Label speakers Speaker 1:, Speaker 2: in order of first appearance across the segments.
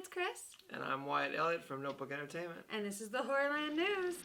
Speaker 1: it's Kris.
Speaker 2: And I'm Wyatt Elliott from Notebook Entertainment.
Speaker 1: And this is the Horrorland News.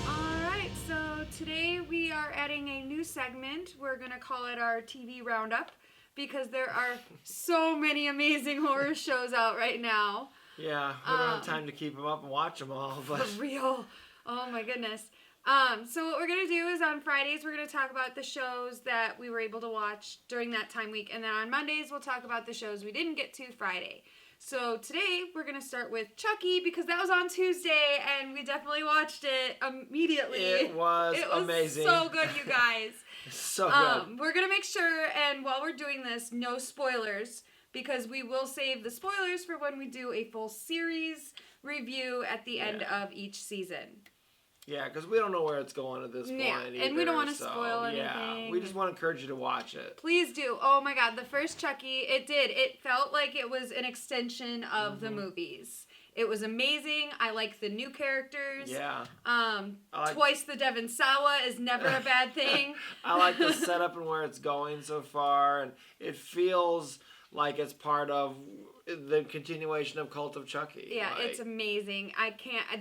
Speaker 1: Alright, so today we are adding a new segment. We're going to call it our TV Roundup because there are so many amazing horror shows out right now.
Speaker 2: Yeah, we don't have time to keep them up and watch them all. But
Speaker 1: For real. Oh my goodness. So what we're going to do is on Fridays, we're going to talk about the shows that we were able to watch during that time week. And then on Mondays, we'll talk about the shows we didn't get to Friday. So today, we're going to start with Chucky because that was on Tuesday and we definitely watched it immediately.
Speaker 2: It was amazing.
Speaker 1: So good, you guys.
Speaker 2: So good.
Speaker 1: We're going to make sure, and while we're doing this, no spoilers, because we will save the spoilers for when we do a full series review at the end of each season.
Speaker 2: Yeah, because we don't know where it's going at this point either,
Speaker 1: and we don't want to spoil anything.
Speaker 2: Yeah, we just want to encourage you to watch it.
Speaker 1: Please do. Oh my god, the first Chucky, it felt like it was an extension of the movies. It was amazing. I like the new characters.
Speaker 2: Yeah.
Speaker 1: Twice the Devon Sawa is never a bad thing.
Speaker 2: I like the setup and where it's going so far, and it feels like it's part of the continuation of Cult of Chucky.
Speaker 1: Yeah, it's amazing.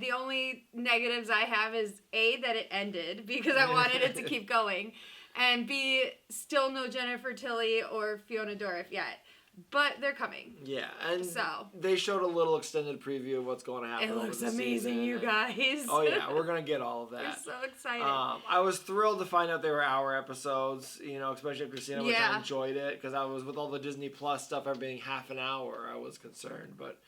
Speaker 1: The only negatives I have is A, that it ended because I wanted it to keep going, and B, still no Jennifer Tilly or Fiona Dorff yet. But they're coming.
Speaker 2: Yeah, and
Speaker 1: so
Speaker 2: they showed a little extended preview of what's going to happen.
Speaker 1: It looks
Speaker 2: over the
Speaker 1: amazing,
Speaker 2: season.
Speaker 1: you guys.
Speaker 2: Oh yeah, we're gonna get all of that.
Speaker 1: We're so excited.
Speaker 2: I was thrilled to find out they were hour episodes. You know, especially at Christina, which I enjoyed it because I was with all the Disney Plus stuff ever being half an hour. I was concerned, but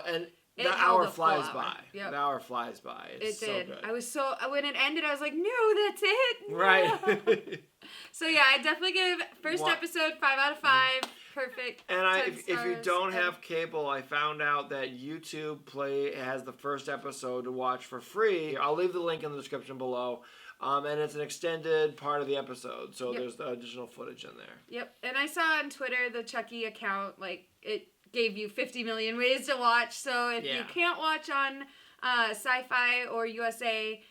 Speaker 2: and the hour flies by.
Speaker 1: Yep.
Speaker 2: The hour flies by. It's
Speaker 1: it did.
Speaker 2: So good.
Speaker 1: I was so when it ended, I was like, no, that's it. No.
Speaker 2: Right.
Speaker 1: So yeah, I definitely give first episode 5 out of 5. Perfect.
Speaker 2: And if you don't have cable, I found out that YouTube has the first episode to watch for free. I'll leave the link in the description below. And it's an extended part of the episode, so there's additional footage in there. Yep.
Speaker 1: And I saw on Twitter the Chucky account, like, it gave you 50 million ways to watch. So if you can't watch on Sci-Fi or USA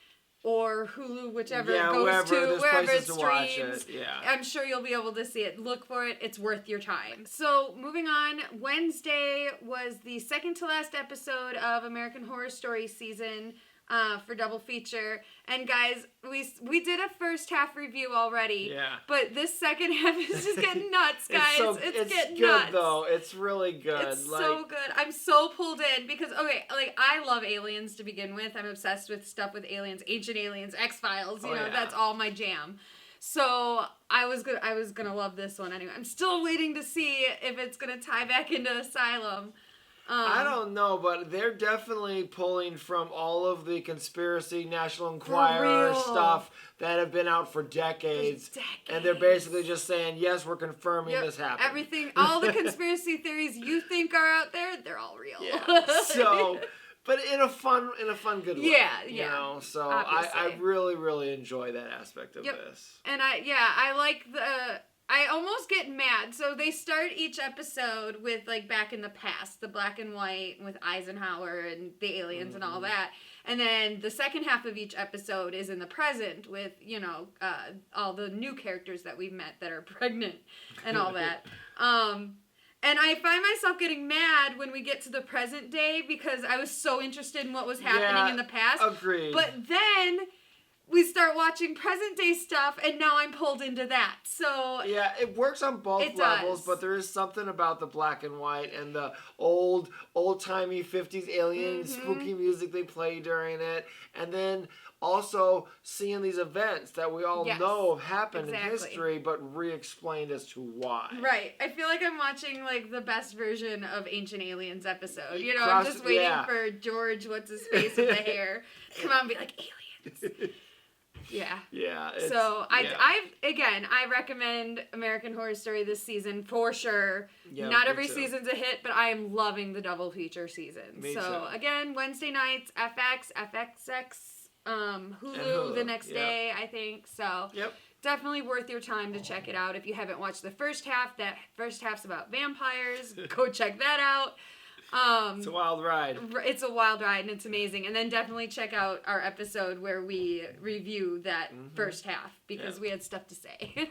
Speaker 1: or Hulu, whichever it goes to, wherever it streams. I'm sure you'll be able to see it. Look for it. It's worth your time. So moving on, Wednesday was the second to last episode of American Horror Story season for double feature. And guys, we did a first half review already. Yeah. But this second half is just getting nuts, guys. It's getting
Speaker 2: good,
Speaker 1: nuts.
Speaker 2: Though. It's really good.
Speaker 1: It's so good. I'm so pulled in because, I love aliens to begin with. I'm obsessed with stuff with aliens, Ancient Aliens, X-Files, that's all my jam. So I was gonna love this one anyway. I'm still waiting to see if it's gonna tie back into Asylum.
Speaker 2: I don't know, but they're definitely pulling from all of the conspiracy National Enquirer stuff that have been out for decades. And they're basically just saying, yes, we're confirming this happened.
Speaker 1: Everything, all the conspiracy theories you think are out there, they're all real.
Speaker 2: Yeah. So, but in a fun good way.
Speaker 1: Yeah.
Speaker 2: You know, so I really, really enjoy that aspect of this.
Speaker 1: And I like I almost get mad. So they start each episode with, like, back in the past, the black and white with Eisenhower and the aliens and all that. And then the second half of each episode is in the present with, all the new characters that we've met that are pregnant and all that. And I find myself getting mad when we get to the present day because I was so interested in what was happening in the past.
Speaker 2: Agreed.
Speaker 1: But then we start watching present day stuff, and now I'm pulled into that. So
Speaker 2: yeah, it works on both levels, but there is something about the black and white and the old-timey 50s alien spooky music they play during it, and then also seeing these events that we all know have happened in history, but re-explained as to why.
Speaker 1: Right. I feel like I'm watching, like, the best version of Ancient Aliens episode. I'm just waiting for George, what's-his-face with the hair, come out and be like, aliens. Yeah.
Speaker 2: Yeah.
Speaker 1: So I recommend American Horror Story this season for sure. Yeah, not every season's a hit, but I am loving the double feature season. Me too. Again, Wednesday nights, FXX, Hulu the next day, I think. So definitely worth your time to check it out. If you haven't watched the first half, that first half's about vampires. Go check that out.
Speaker 2: It's a wild ride.
Speaker 1: It's a wild ride, and it's amazing. And then definitely check out our episode where we review that first half, because we had stuff to say.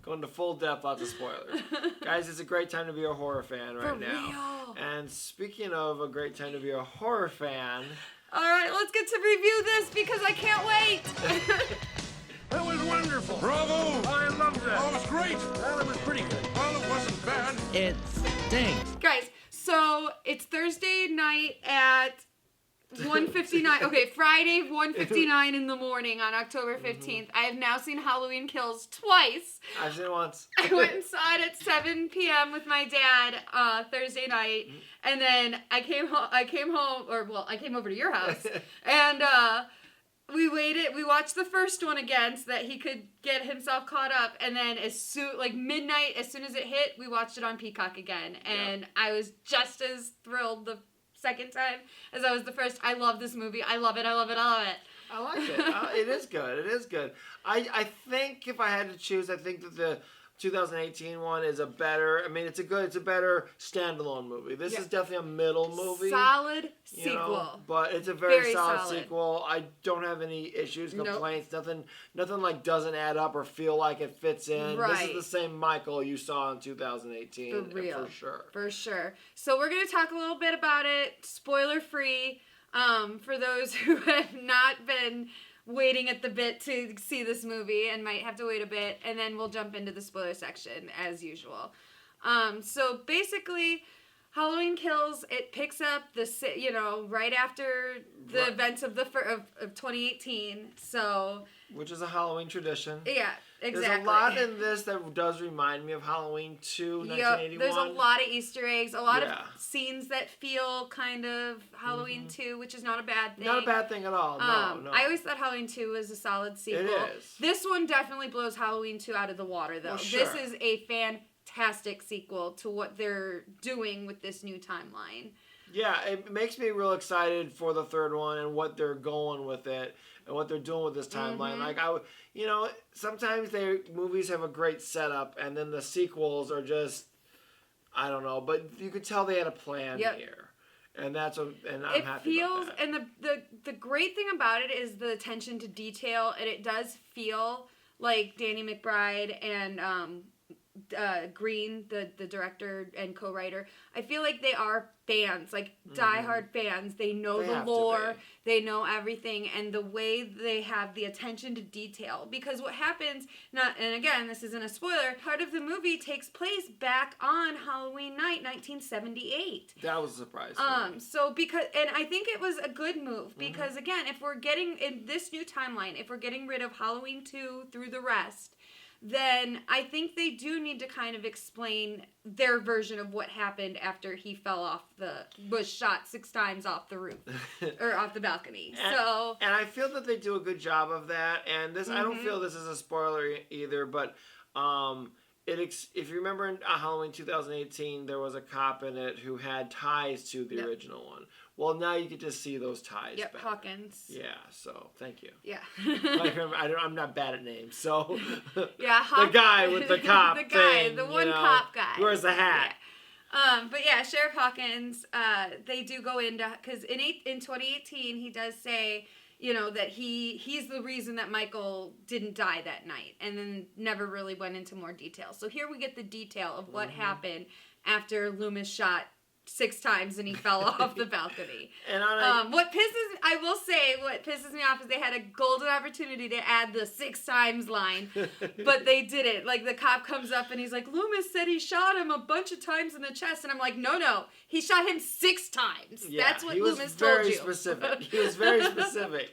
Speaker 2: Go into full depth, lots of spoilers. Guys, it's a great time to be a horror fan right now. And speaking of a great time to be a horror fan...
Speaker 1: All right, let's get to review this, because I can't wait.
Speaker 3: That was wonderful. Bravo. I loved that. Oh, it was great. Well, it was pretty good. Well, it wasn't bad.
Speaker 4: It stinks.
Speaker 1: Guys, so it's Thursday night at 1:59. Okay, Friday 1:59 in the morning on October 15th. I have now seen Halloween Kills twice.
Speaker 2: I've seen it once.
Speaker 1: I went and saw it at 7 p.m. with my dad Thursday night, and then I came home. I came over to your house, and we waited. We watched the first one again so that he could get himself caught up, and then midnight, as soon as it hit, we watched it on Peacock again, and I was just as thrilled the second time as I was the first. I love this movie. I love it. I love it. I love it.
Speaker 2: I like it. It is good. It is good. I think if I had to choose, I think that the 2018 one is a better. I mean, it's a better standalone movie. This is definitely a middle movie.
Speaker 1: Solid sequel.
Speaker 2: But it's a very solid sequel. I don't have any issues, complaints. Nothing like doesn't add up or feel like it fits in.
Speaker 1: Right.
Speaker 2: This is the same Michael you saw in 2018.
Speaker 1: For real.
Speaker 2: For sure.
Speaker 1: For sure. So we're going to talk a little bit about it, spoiler free, for those who have not been waiting at the bit to see this movie and might have to wait a bit, and then we'll jump into the spoiler section as usual. So basically, Halloween Kills, it picks up right after the events of 2018. So,
Speaker 2: which is a Halloween tradition.
Speaker 1: Yeah, exactly.
Speaker 2: There's a lot in this that does remind me of Halloween 2, 1981.
Speaker 1: There's a lot of Easter eggs, a lot of scenes that feel kind of Halloween 2, which is not a bad thing.
Speaker 2: Not a bad thing at all. No.
Speaker 1: I always thought Halloween 2 was a solid sequel.
Speaker 2: It is.
Speaker 1: This one definitely blows Halloween 2 out of the water, though.
Speaker 2: Well, sure.
Speaker 1: This is a fantastic sequel to what they're doing with this new timeline.
Speaker 2: Yeah, it makes me real excited for the third one and what they're going with it and what they're doing with this timeline. Like sometimes movies have a great setup and then the sequels are just, I don't know, but you could tell they had a plan here. And I'm happy about that.
Speaker 1: And the great thing about it is the attention to detail, and it does feel like Danny McBride and Green, the director and co-writer, I feel like they are fans, like diehard fans. They know the lore, they know everything, and the way they have the attention to detail. Because what happens, and again, this isn't a spoiler, part of the movie takes place back on Halloween night, 1978.
Speaker 2: That was a surprise.
Speaker 1: And I think it was a good move, because again, if we're getting, in this new timeline, if we're getting rid of Halloween 2 through the rest, then I think they do need to kind of explain their version of what happened after he was shot 6 times off the roof, or off the balcony.
Speaker 2: And I feel that they do a good job of that, and this, I don't feel this is a spoiler either, but if you remember in Halloween 2018, there was a cop in it who had ties to the original one. Well, now you get to see those ties back.
Speaker 1: Hawkins.
Speaker 2: Yeah, so thank you.
Speaker 1: Yeah.
Speaker 2: I'm not bad at names, so.
Speaker 1: Yeah,
Speaker 2: the guy with the cop
Speaker 1: the guy,
Speaker 2: thing,
Speaker 1: the one cop guy.
Speaker 2: Who wears the hat.
Speaker 1: Yeah. But yeah, Sheriff Hawkins, they do go into, because in 2018, he does say, that he's the reason that Michael didn't die that night, and then never really went into more detail. So here we get the detail of what happened after Loomis shot 6 times and he fell off the balcony. And what pisses me off is they had a golden opportunity to add the 6 times line, but they didn't. Like, the cop comes up and he's like, Loomis said he shot him a bunch of times in the chest, and I'm like, no, he shot him 6 times. Yeah, that's what Loomis told you.
Speaker 2: He was very specific.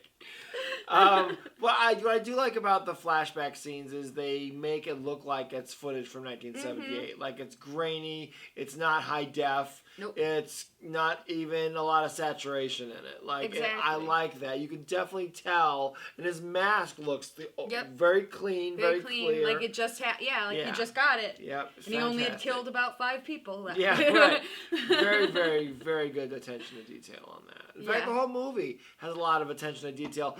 Speaker 2: What I do like about the flashback scenes is they make it look like it's footage from 1978. Like, it's grainy, it's not high def.
Speaker 1: Nope.
Speaker 2: It's not even a lot of saturation in it. Like,
Speaker 1: exactly.
Speaker 2: I like that. You can definitely tell, and his mask looks very clean, very clear.
Speaker 1: Like it just he just got it.
Speaker 2: Yep.
Speaker 1: And he only had killed about 5 people.
Speaker 2: Yeah, right. Very, very, very good attention to detail on that. In fact, the whole movie has a lot of attention to detail.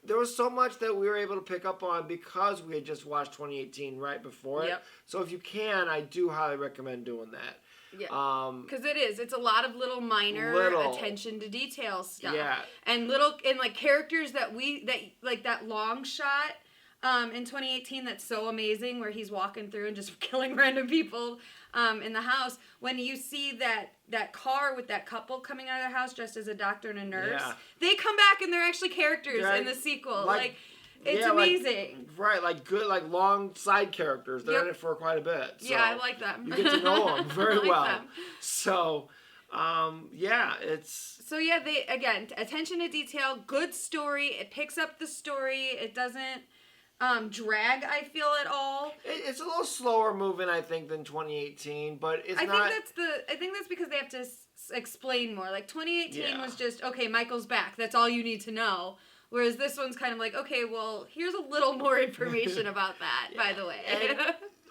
Speaker 2: There was so much that we were able to pick up on because we had just watched 2018 right before it. So if you can, I do highly recommend doing that.
Speaker 1: Yeah. Because it's a lot of little minor attention to detail stuff.
Speaker 2: Yeah.
Speaker 1: And like characters that like that long shot in 2018 that's so amazing where he's walking through and just killing random people in the house. When you see that car with that couple coming out of their house dressed as a doctor and a nurse, they come back and they're actually characters in the sequel. Like it's amazing.
Speaker 2: Like good, like long side characters. They're in it for quite a bit. So
Speaker 1: yeah, I like them.
Speaker 2: You get to know them very well.
Speaker 1: Them.
Speaker 2: So, it's...
Speaker 1: So yeah, they, again, attention to detail, good story. It picks up the story. It doesn't drag, I feel, at all.
Speaker 2: It's a little slower moving, I think, than 2018, but it's
Speaker 1: I think that's because they have to explain more. Like, 2018 was just, okay, Michael's back. That's all you need to know. Whereas this one's kind of like, okay, well, here's a little more information about that, by the way.
Speaker 2: And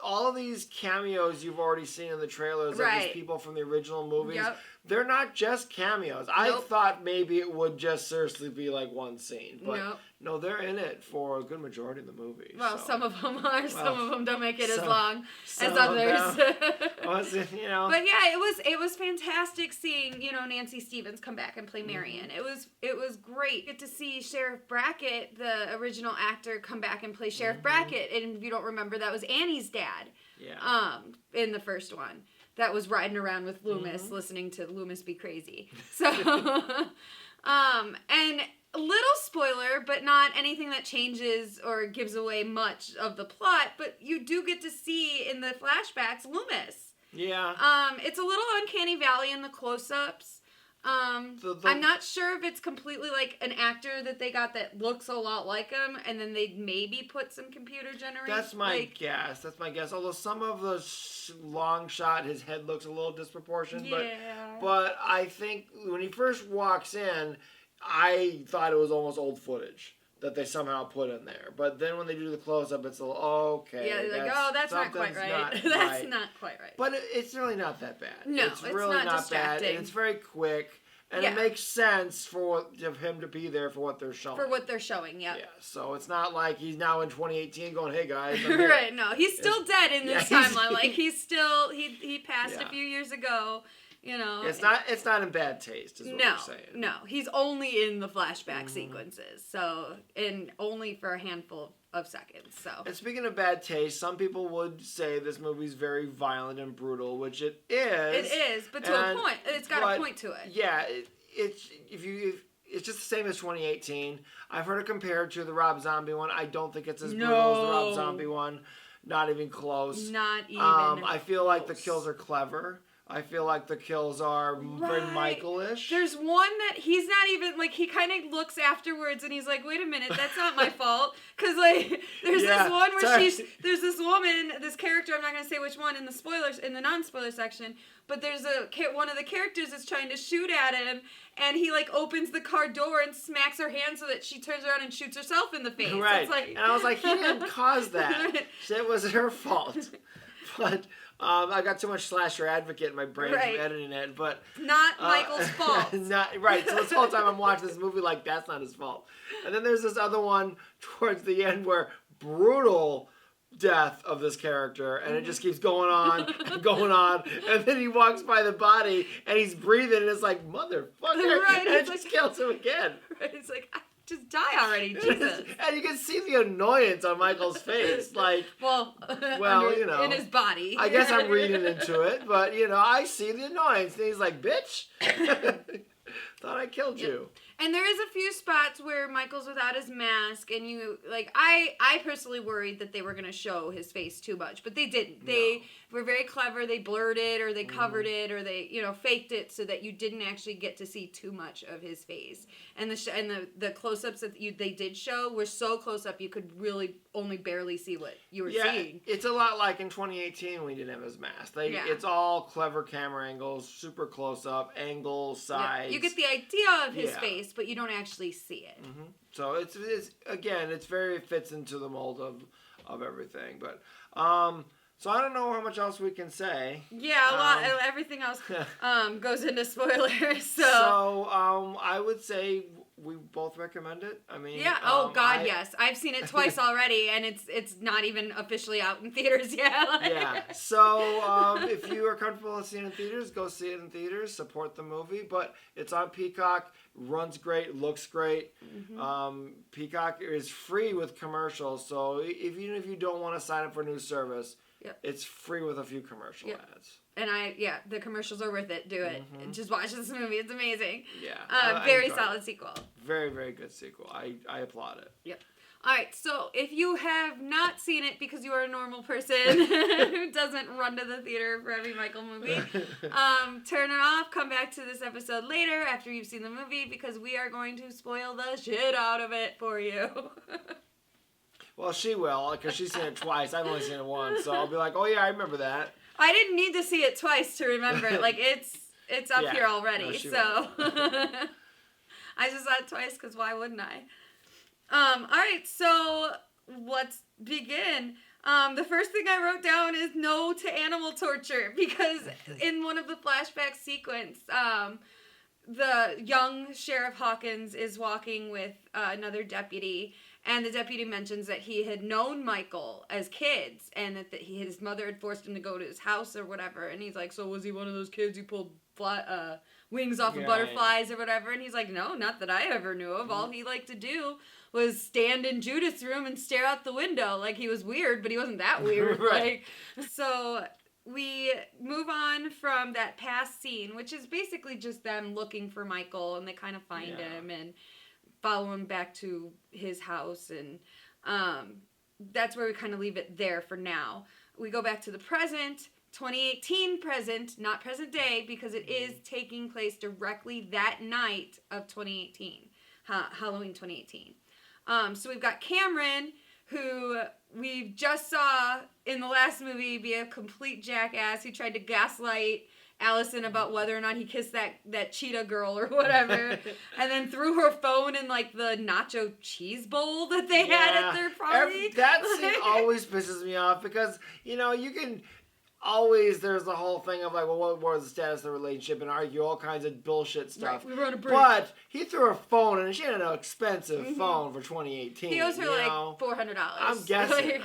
Speaker 2: all of these cameos you've already seen in the trailers of these people from the original movies, they're not just cameos. I thought maybe it would just seriously be like one scene. But no, they're in it for a good majority of the movie.
Speaker 1: Well, some of them are. Some of them don't make it as long as others. But yeah, it was fantastic seeing, Nancy Stevens come back and play Marion. It was great. Get to see Sheriff Brackett, the original actor, come back and play Sheriff Brackett. And if you don't remember, that was Annie's dad.
Speaker 2: Yeah.
Speaker 1: In the first one. That was riding around with Loomis, listening to Loomis be crazy. So, and little spoiler, but not anything that changes or gives away much of the plot, but you do get to see in the flashbacks Loomis.
Speaker 2: Yeah.
Speaker 1: It's a little uncanny valley in the close-ups. I'm not sure if it's completely like an actor that they got that looks a lot like him, and then they maybe put some computer generated.
Speaker 2: That's my guess. Although some of the long shot, his head looks a little disproportionate.
Speaker 1: Yeah.
Speaker 2: But I think when he first walks in, I thought it was almost old footage that they somehow put in there. But then when they do the close-up, it's a little, okay.
Speaker 1: Yeah, like, that's not quite right. That's not quite right.
Speaker 2: But it's really not that bad.
Speaker 1: No,
Speaker 2: it's really not bad. And it's very quick. And it makes sense for him to be there for what they're showing.
Speaker 1: For what they're showing, yeah.
Speaker 2: Yeah, so it's not like he's now in 2018 going, hey guys,
Speaker 1: right, no. He's still dead in this timeline. Like, he's still, he passed a few years ago. It's not in bad taste, is what you're saying. No, he's only in the flashback sequences, so, and only for a handful of seconds, so.
Speaker 2: And speaking of bad taste, some people would say this movie's very violent and brutal, which it is.
Speaker 1: It is, but to a point. It's got a point to it.
Speaker 2: Yeah, it's just the same as 2018. I've heard it compared to the Rob Zombie one. I don't think it's as brutal as the Rob Zombie one. Not even close.
Speaker 1: Not even
Speaker 2: I feel like the kills are clever. I feel like the kills are very Michael-ish.
Speaker 1: There's one that he's not even, like, he kind of looks afterwards and he's like, wait a minute, that's not my fault. Because, like, there's this one where there's this woman, this character, I'm not going to say which one in the non-spoiler section, but there's one of the characters that's trying to shoot at him, and he, like, opens the car door and smacks her hand so that she turns around and shoots herself in the face.
Speaker 2: Right.
Speaker 1: It's like,
Speaker 2: and I was like, he didn't cause that. It was her fault. But... I got too much slasher advocate in my brain from editing it, but...
Speaker 1: Not Michael's fault.
Speaker 2: Right, so this whole time I'm watching this movie like, that's not his fault. And then there's this other one towards the end where brutal death of this character, and it just keeps going on and going on, and then he walks by the body, and he's breathing, and it's like, motherfucker, and it just kills him again.
Speaker 1: Right, it's like... Just die already, Jesus.
Speaker 2: And you can see the annoyance on Michael's face. Like, well,
Speaker 1: in his body.
Speaker 2: I guess I'm reading into it, but, I see the annoyance. And he's like, bitch, thought I killed you.
Speaker 1: And there is a few spots where Michael's without his mask, and I personally worried that they were going to show his face too much, but they didn't. They were very clever. They blurred it, or they covered it, or they, faked it so that you didn't actually get to see too much of his face. And the close-ups that they did show were so close up you could really only barely see what you were seeing.
Speaker 2: It's a lot like in 2018 when he didn't have his mask. It's all clever camera angles, super close up, angles, sides.
Speaker 1: Yeah. You get the idea of his face, but you don't actually see it.
Speaker 2: Mm-hmm. So it's it fits into the mold of everything. But so I don't know how much else we can say.
Speaker 1: Yeah, a lot. Everything else goes into spoilers. So
Speaker 2: I would say we both recommend it. I mean,
Speaker 1: yeah. Oh God, yes. I've seen it twice already, and it's not even officially out in theaters yet.
Speaker 2: Yeah. So if you are comfortable seeing it in theaters, go see it in theaters. Support the movie. But it's on Peacock. Runs great. Looks great. Mm-hmm. Peacock is free with commercials. So even if you don't want to sign up for a new service, it's free with a few commercial ads.
Speaker 1: And the commercials are worth it. Do it. Mm-hmm. Just watch this movie. It's amazing.
Speaker 2: Yeah.
Speaker 1: Very solid sequel.
Speaker 2: Very, very good sequel. I applaud it.
Speaker 1: Yep. All right. So if you have not seen it because you are a normal person who doesn't run to the theater for every Michael movie, turn it off. Come back to this episode later after you've seen the movie because we are going to spoil the shit out of it for you.
Speaker 2: Well, she will because she's seen it twice. I've only seen it once. So I'll be like, oh, yeah, I remember that.
Speaker 1: I didn't need to see it twice to remember it. Like, it's up here already. No, so I just saw it twice because why wouldn't I? All right, so let's begin. The first thing I wrote down is no to animal torture because in one of the flashback sequence, the young Sheriff Hawkins is walking with another deputy. And the deputy mentions that he had known Michael as kids and that his mother had forced him to go to his house or whatever. And he's like, so was he one of those kids who pulled wings off of butterflies or whatever? And he's like, no, not that I ever knew of. All he liked to do was stand in Judith's room and stare out the window. Like, he was weird, but he wasn't that weird.
Speaker 2: Right.
Speaker 1: So we move on from that past scene, which is basically just them looking for Michael, and they kind of find him and follow him back to his house, and that's where we kind of leave it there for now. We go back to the present, 2018 present, not present day, because it is taking place directly that night of 2018, Halloween 2018. So we've got Cameron, who we just saw in the last movie be a complete jackass. He tried to gaslight Allison about whether or not he kissed that cheetah girl or whatever, and then threw her phone in like the nacho cheese bowl that they had at their party.
Speaker 2: That scene always pisses me off because, you know, you can always, there's the whole thing of like, well, what was the status of the relationship, and argue all kinds of bullshit stuff.
Speaker 1: Right, we were on a break.
Speaker 2: But he threw her phone, and she had an expensive phone for 2018.
Speaker 1: He owes her like $400.
Speaker 2: I'm guessing.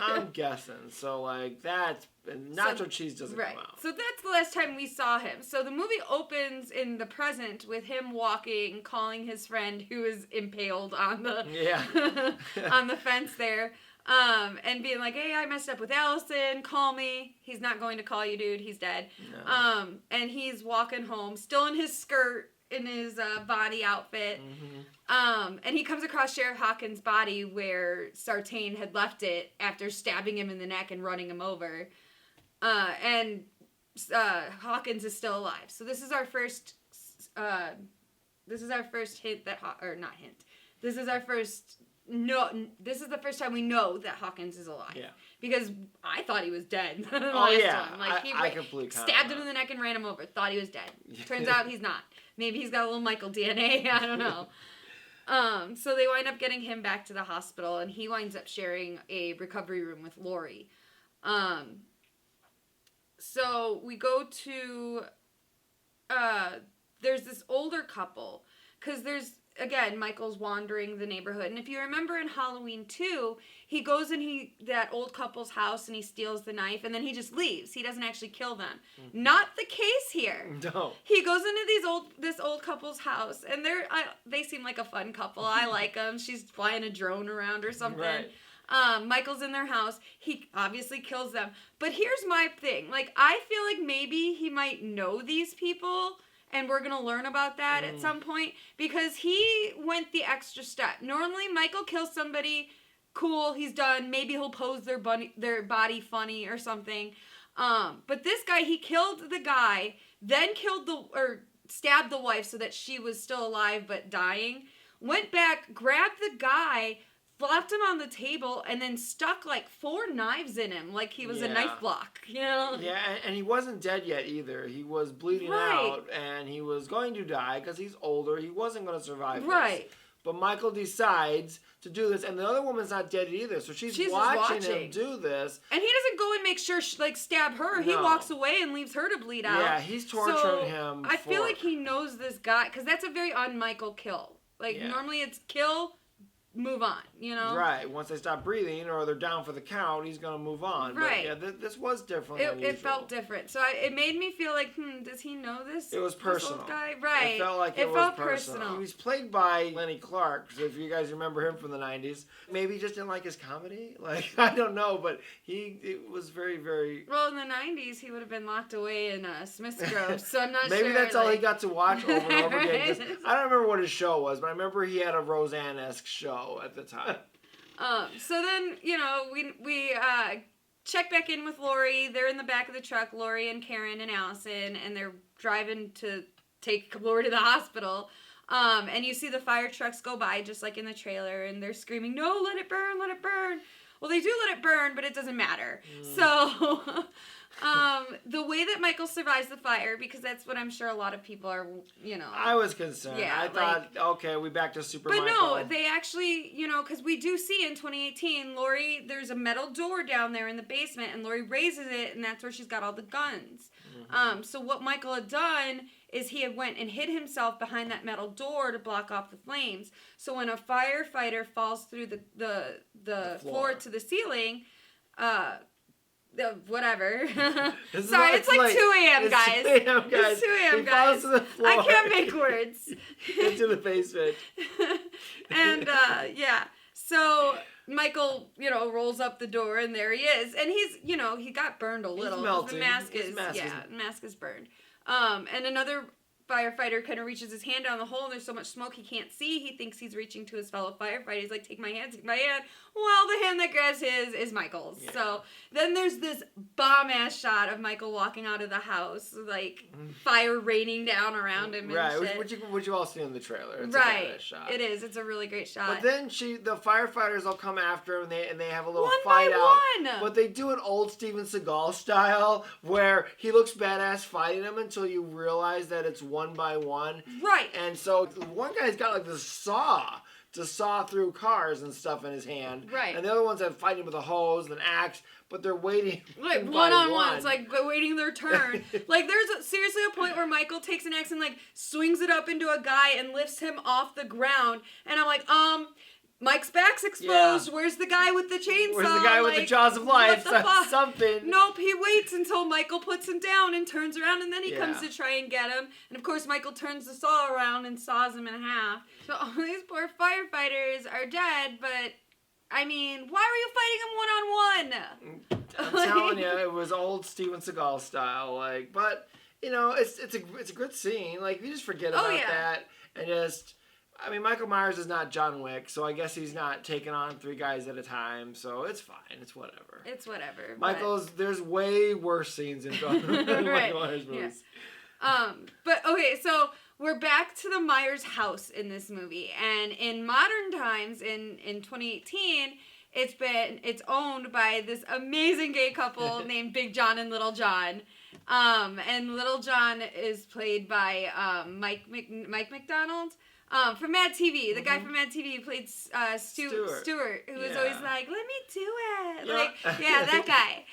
Speaker 2: So like that's nacho cheese doesn't come out.
Speaker 1: So that's the last time we saw him. So the movie opens in the present with him walking, calling his friend who is impaled on the on the fence there. And being like, hey, I messed up with Allison, call me. He's not going to call you, dude, he's dead. No. And he's walking home, still in his skirt, in his body outfit. And he comes across Sheriff Hawkins' body where Sartain had left it after stabbing him in the neck and running him over. And Hawkins is still alive. So this is our first hint that, not hint. This is our first... No, this is the first time we know that Hawkins is alive. Yeah. Because I thought he was dead the last time. Like,
Speaker 2: I completely
Speaker 1: stabbed him in the neck and ran him over. Thought he was dead. Turns out he's not. Maybe he's got a little Michael DNA. I don't know. So they wind up getting him back to the hospital, and he winds up sharing a recovery room with Lori. So we go to... there's this older couple. Because there's... Again, Michael's wandering the neighborhood. And if you remember in Halloween 2, he goes in that old couple's house and he steals the knife and then he just leaves. He doesn't actually kill them. Not the case here.
Speaker 2: No.
Speaker 1: He goes into this old couple's house and they seem like a fun couple. I like them. She's flying a drone around or something. Right. Michael's in their house. He obviously kills them. But here's my thing. Like, I feel like maybe he might know these people. And we're going to learn about that at some point. Because he went the extra step. Normally, Michael kills somebody. Cool, he's done. Maybe he'll pose their body funny or something. But this guy, he killed the guy. Then stabbed the wife so that she was still alive but dying. Went back, grabbed the guy, flopped him on the table, and then stuck like 4 knives in him like he was a knife block, you know?
Speaker 2: Yeah, and he wasn't dead yet either. He was bleeding out, and he was going to die because he's older. He wasn't going to survive this. But Michael decides to do this, and the other woman's not dead either, so she's watching him do this.
Speaker 1: And he doesn't go and make sure, stab her. No. He walks away and leaves her to bleed out.
Speaker 2: Yeah, he's torturing him.
Speaker 1: I feel like he knows this guy, because that's a very un-Michael kill. Like, normally it's kill, move on, you know?
Speaker 2: Right. Once they stop breathing or they're down for the count, he's going to move on.
Speaker 1: Right.
Speaker 2: But, yeah, this was different than
Speaker 1: It felt different. So it made me feel like, does he know this?
Speaker 2: It was personal.
Speaker 1: This old guy? Right.
Speaker 2: It felt like it was personal. He was played by Lenny Clark, so if you guys remember him from the 90s. Maybe he just didn't like his comedy. Like, I don't know, but it was very, very...
Speaker 1: Well, in the 90s, he would have been locked away in Smith's Grove, so I'm not
Speaker 2: Maybe
Speaker 1: sure.
Speaker 2: Maybe that's all he got to watch over and over again. I don't remember what his show was, but I remember he had a Roseanne-esque show at the time.
Speaker 1: So then, you know, we check back in with Lori. They're in the back of the truck, Lori and Karen and Allison, and they're driving to take Lori to the hospital. And you see the fire trucks go by, just like in the trailer, and they're screaming, "No, let it burn, let it burn." Well, they do let it burn, but it doesn't matter. So, the way that Michael survives the fire, because that's what I'm sure a lot of people are, you know.
Speaker 2: I was concerned. Yeah, I thought, okay, we back to Super Michael.
Speaker 1: But no, they actually, you know, because we do see in 2018, Lori, there's a metal door down there in the basement, and Lori raises it, and that's where she's got all the guns. So what Michael had done is he had went and hid himself behind that metal door to block off the flames. So when a firefighter falls through the floor to the ceiling, whatever. Sorry, it's like 2 a.m., guys. It's 2 a.m., guys.
Speaker 2: To the floor.
Speaker 1: I can't make words.
Speaker 2: Into the basement.
Speaker 1: And, yeah. So Michael, you know, rolls up the door, and there he is. And he's, you know, he got burned a little.
Speaker 2: He's melting.
Speaker 1: The mask is burned. And another firefighter kind of reaches his hand down the hole, and there's so much smoke he can't see. He thinks he's reaching to his fellow firefighter. He's like, take my hand, take my hand. Well, the hand that grabs his is Michael's. Yeah. So then there's this bomb-ass shot of Michael walking out of the house, like fire raining down around him and shit.
Speaker 2: Which you all see in the trailer. It's
Speaker 1: right.
Speaker 2: A shot.
Speaker 1: It is. It's a really great shot.
Speaker 2: But then the firefighters will come after him, and they have a little
Speaker 1: one
Speaker 2: fight
Speaker 1: by
Speaker 2: out.
Speaker 1: one.
Speaker 2: But they do an old Steven Seagal style, where he looks badass fighting them until you realize that it's one by one.
Speaker 1: Right.
Speaker 2: And so one guy's got like this saw to saw through cars and stuff in his hand.
Speaker 1: Right.
Speaker 2: And the other ones have fighting with a hose and an axe, but they're waiting
Speaker 1: like one-on-one. It's like waiting their turn. Like there's seriously a point where Michael takes an axe and like swings it up into a guy and lifts him off the ground. And I'm like, Mike's back's exposed. Yeah. Where's the guy with the chainsaw?
Speaker 2: Where's the guy with the jaws of life? Something.
Speaker 1: Nope, he waits until Michael puts him down and turns around, and then he comes to try and get him. And of course, Michael turns the saw around and saws him in half. So all these poor firefighters are dead, but I mean, why were you fighting him one-on-one?
Speaker 2: I'm telling you, it was old Steven Seagal style. Like, but you know, it's a good scene. Like, you just forget about that and just. I mean, Michael Myers is not John Wick, so I guess he's not taking on 3 guys at a time, so it's fine. It's whatever. There's way worse scenes in Michael Myers movies.
Speaker 1: Yeah. But, okay, so we're back to the Myers house in this movie, and in modern times, in 2018, it's owned by this amazing gay couple named Big John and Little John. And Little John is played by Mike McDonald. From Mad TV, the guy from Mad TV who played Stewart, who was always like, "Let me do it." Like, that guy.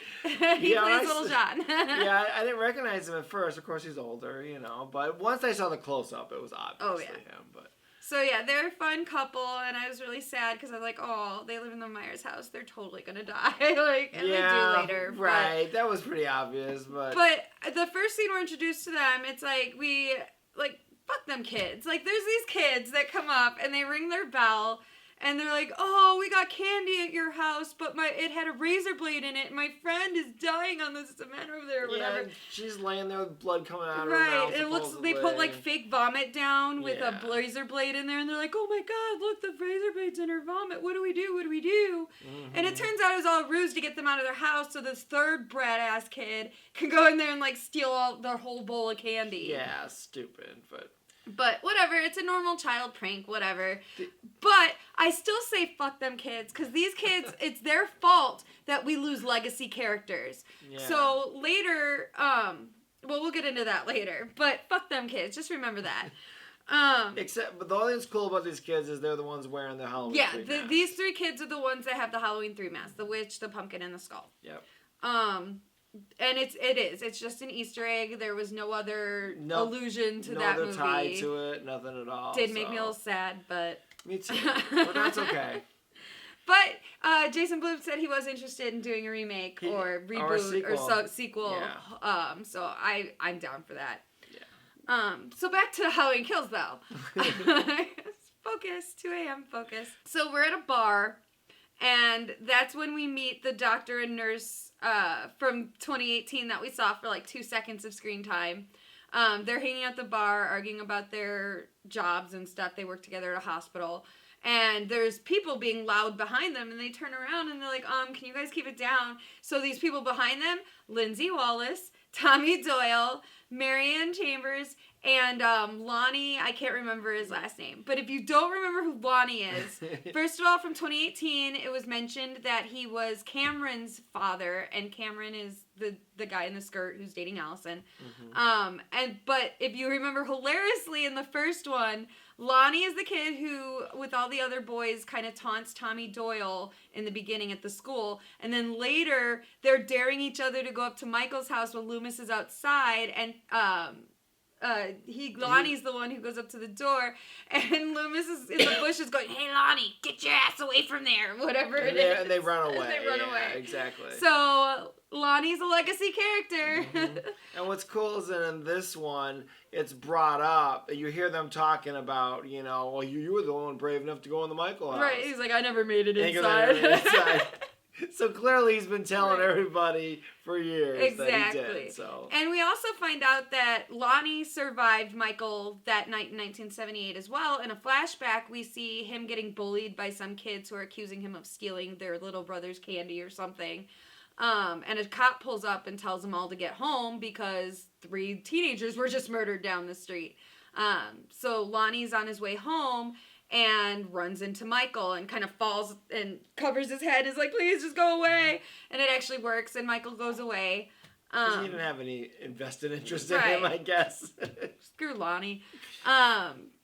Speaker 1: He plays Little John.
Speaker 2: I didn't recognize him at first. Of course, he's older, you know. But once I saw the close-up, it was obviously him. But
Speaker 1: so they're a fun couple, and I was really sad because I was like, "Oh, they live in the Myers house. They're totally gonna die." They do later.
Speaker 2: Right, that was pretty obvious, but
Speaker 1: the first scene we're introduced to them, it's like fuck them kids. Like, there's these kids that come up and they ring their bell and they're like, "Oh, we got candy at your house, but it had a razor blade in it. My friend is dying on the cement over there," or whatever.
Speaker 2: She's laying there with blood coming out of her
Speaker 1: Right.
Speaker 2: mouth.
Speaker 1: It looks. They put like fake vomit down with a razor blade in there, and they're like, "Oh my God, look, the razor blade's in her vomit. What do we do? What do we do?" Mm-hmm. And it turns out it was all a ruse to get them out of their house, so this third brat ass kid can go in there and like steal their whole bowl of candy.
Speaker 2: Yeah, stupid,
Speaker 1: But whatever, it's a normal child prank, whatever. But I still say fuck them kids, because these kids, it's their fault that we lose legacy characters. Yeah. So later, we'll get into that later, but fuck them kids, just remember that.
Speaker 2: But the only thing that's cool about these kids is they're the ones wearing the Halloween 3 masks.
Speaker 1: These 3 kids are the ones that have the Halloween 3 masks, the witch, the pumpkin, and the skull.
Speaker 2: Yep.
Speaker 1: And it's just an Easter egg. There was no other allusion to that movie.
Speaker 2: No other tie to it, nothing at all.
Speaker 1: Did make me a little sad, but...
Speaker 2: Me too, but that's okay.
Speaker 1: But Jason Blum said he was interested in doing a remake or reboot or sequel. Yeah. So I'm down for that. Yeah. So back to Halloween Kills, though. Focus, 2 a.m. focus. So we're at a bar, and that's when we meet the doctor and nurse from 2018 that we saw for like 2 seconds of screen time. They're hanging at the bar, arguing about their jobs and stuff. They work together at a hospital. And there's people being loud behind them, and they turn around and they're like, can you guys keep it down? So these people behind them, Lindsay Wallace, Tommy Doyle, Marianne Chambers, and Lonnie, I can't remember his last name. But if you don't remember who Lonnie is, first of all, from 2018, it was mentioned that he was Cameron's father, and Cameron is the guy in the skirt who's dating Allison. Mm-hmm. But if you remember hilariously in the first one, Lonnie is the kid who, with all the other boys, kind of taunts Tommy Doyle in the beginning at the school. And then later, they're daring each other to go up to Michael's house when Loomis is outside. And Lonnie's the one who goes up to the door. And Loomis is in the bushes going, "Hey, Lonnie, get your ass away from there," whatever it is.
Speaker 2: And they run away.
Speaker 1: They run away.
Speaker 2: Exactly.
Speaker 1: So Lonnie's a legacy character.
Speaker 2: Mm-hmm. And what's cool is that in this one, it's brought up. You hear them talking about, well, you were the one brave enough to go in the Michael house.
Speaker 1: Right. He's like, I never made it inside.
Speaker 2: So clearly he's been telling everybody for years that he did. So.
Speaker 1: And we also find out that Lonnie survived Michael that night in 1978 as well. In a flashback, we see him getting bullied by some kids who are accusing him of stealing their little brother's candy or something. And a cop pulls up and tells them all to get home because 3 teenagers were just murdered down the street. So Lonnie's on his way home and runs into Michael and kind of falls and covers his head and is like, "Please just go away." And it actually works, and Michael goes away.
Speaker 2: He didn't have any invested interest in him, I guess.
Speaker 1: Screw Lonnie.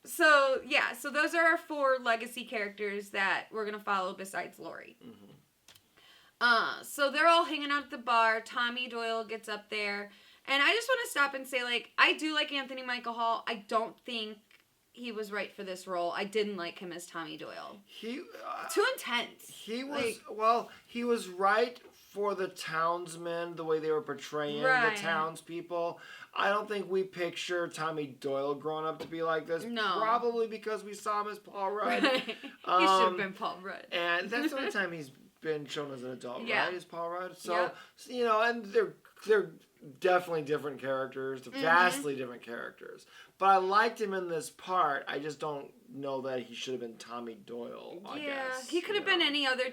Speaker 1: So those are our 4 legacy characters that we're going to follow besides Laurie. Mm-hmm. So they're all hanging out at the bar. Tommy Doyle gets up there. And I just want to stop and say, I do like Anthony Michael Hall. I don't think he was right for this role. I didn't like him as Tommy Doyle. Too intense.
Speaker 2: He was, he was right for the townsmen, the way they were portraying the townspeople. I don't think we picture Tommy Doyle growing up to be like this.
Speaker 1: No.
Speaker 2: Probably because we saw him as Paul Rudd.
Speaker 1: He should have been Paul Rudd.
Speaker 2: And that's the only time he's been shown as an adult, right? Is Paul Rudd. So, and they're definitely different characters, vastly different characters. But I liked him in this part. I just don't know that he should have been Tommy Doyle, I guess.
Speaker 1: He could have been any other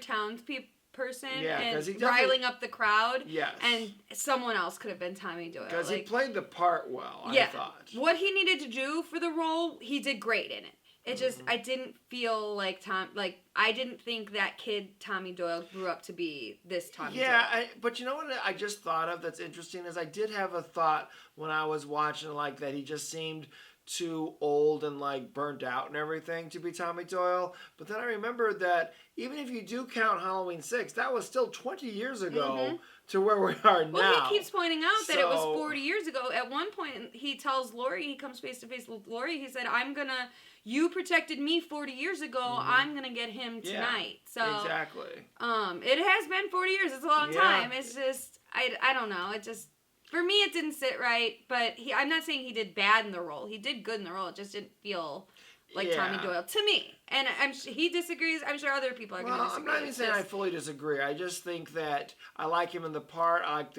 Speaker 1: person and
Speaker 2: he
Speaker 1: riling up the crowd.
Speaker 2: Yes.
Speaker 1: And someone else could have been Tommy Doyle.
Speaker 2: Because he played the part well, I thought.
Speaker 1: What he needed to do for the role, he did great in it. It just, I didn't feel like I didn't think that kid Tommy Doyle grew up to be this Tommy Doyle.
Speaker 2: But you know what I just thought of that's interesting is I did have a thought when I was watching that he just seemed too old and burnt out and everything to be Tommy Doyle. But then I remembered that even if you do count Halloween 6, that was still 20 years ago to where we are now.
Speaker 1: Well, he keeps pointing out that it was 40 years ago. At one point, he tells Laurie, he comes face to face with Laurie, he said, "You protected me 40 years ago. I'm going to get him tonight." So
Speaker 2: exactly.
Speaker 1: It has been 40 years. It's a long time. It's just, I don't know. It just, for me, it didn't sit right. But I'm not saying he did bad in the role. He did good in the role. It just didn't feel like Tommy Doyle to me. And he disagrees. I'm sure other people are going to disagree.
Speaker 2: I'm not even saying I fully disagree. I just think that I like him in the part. I like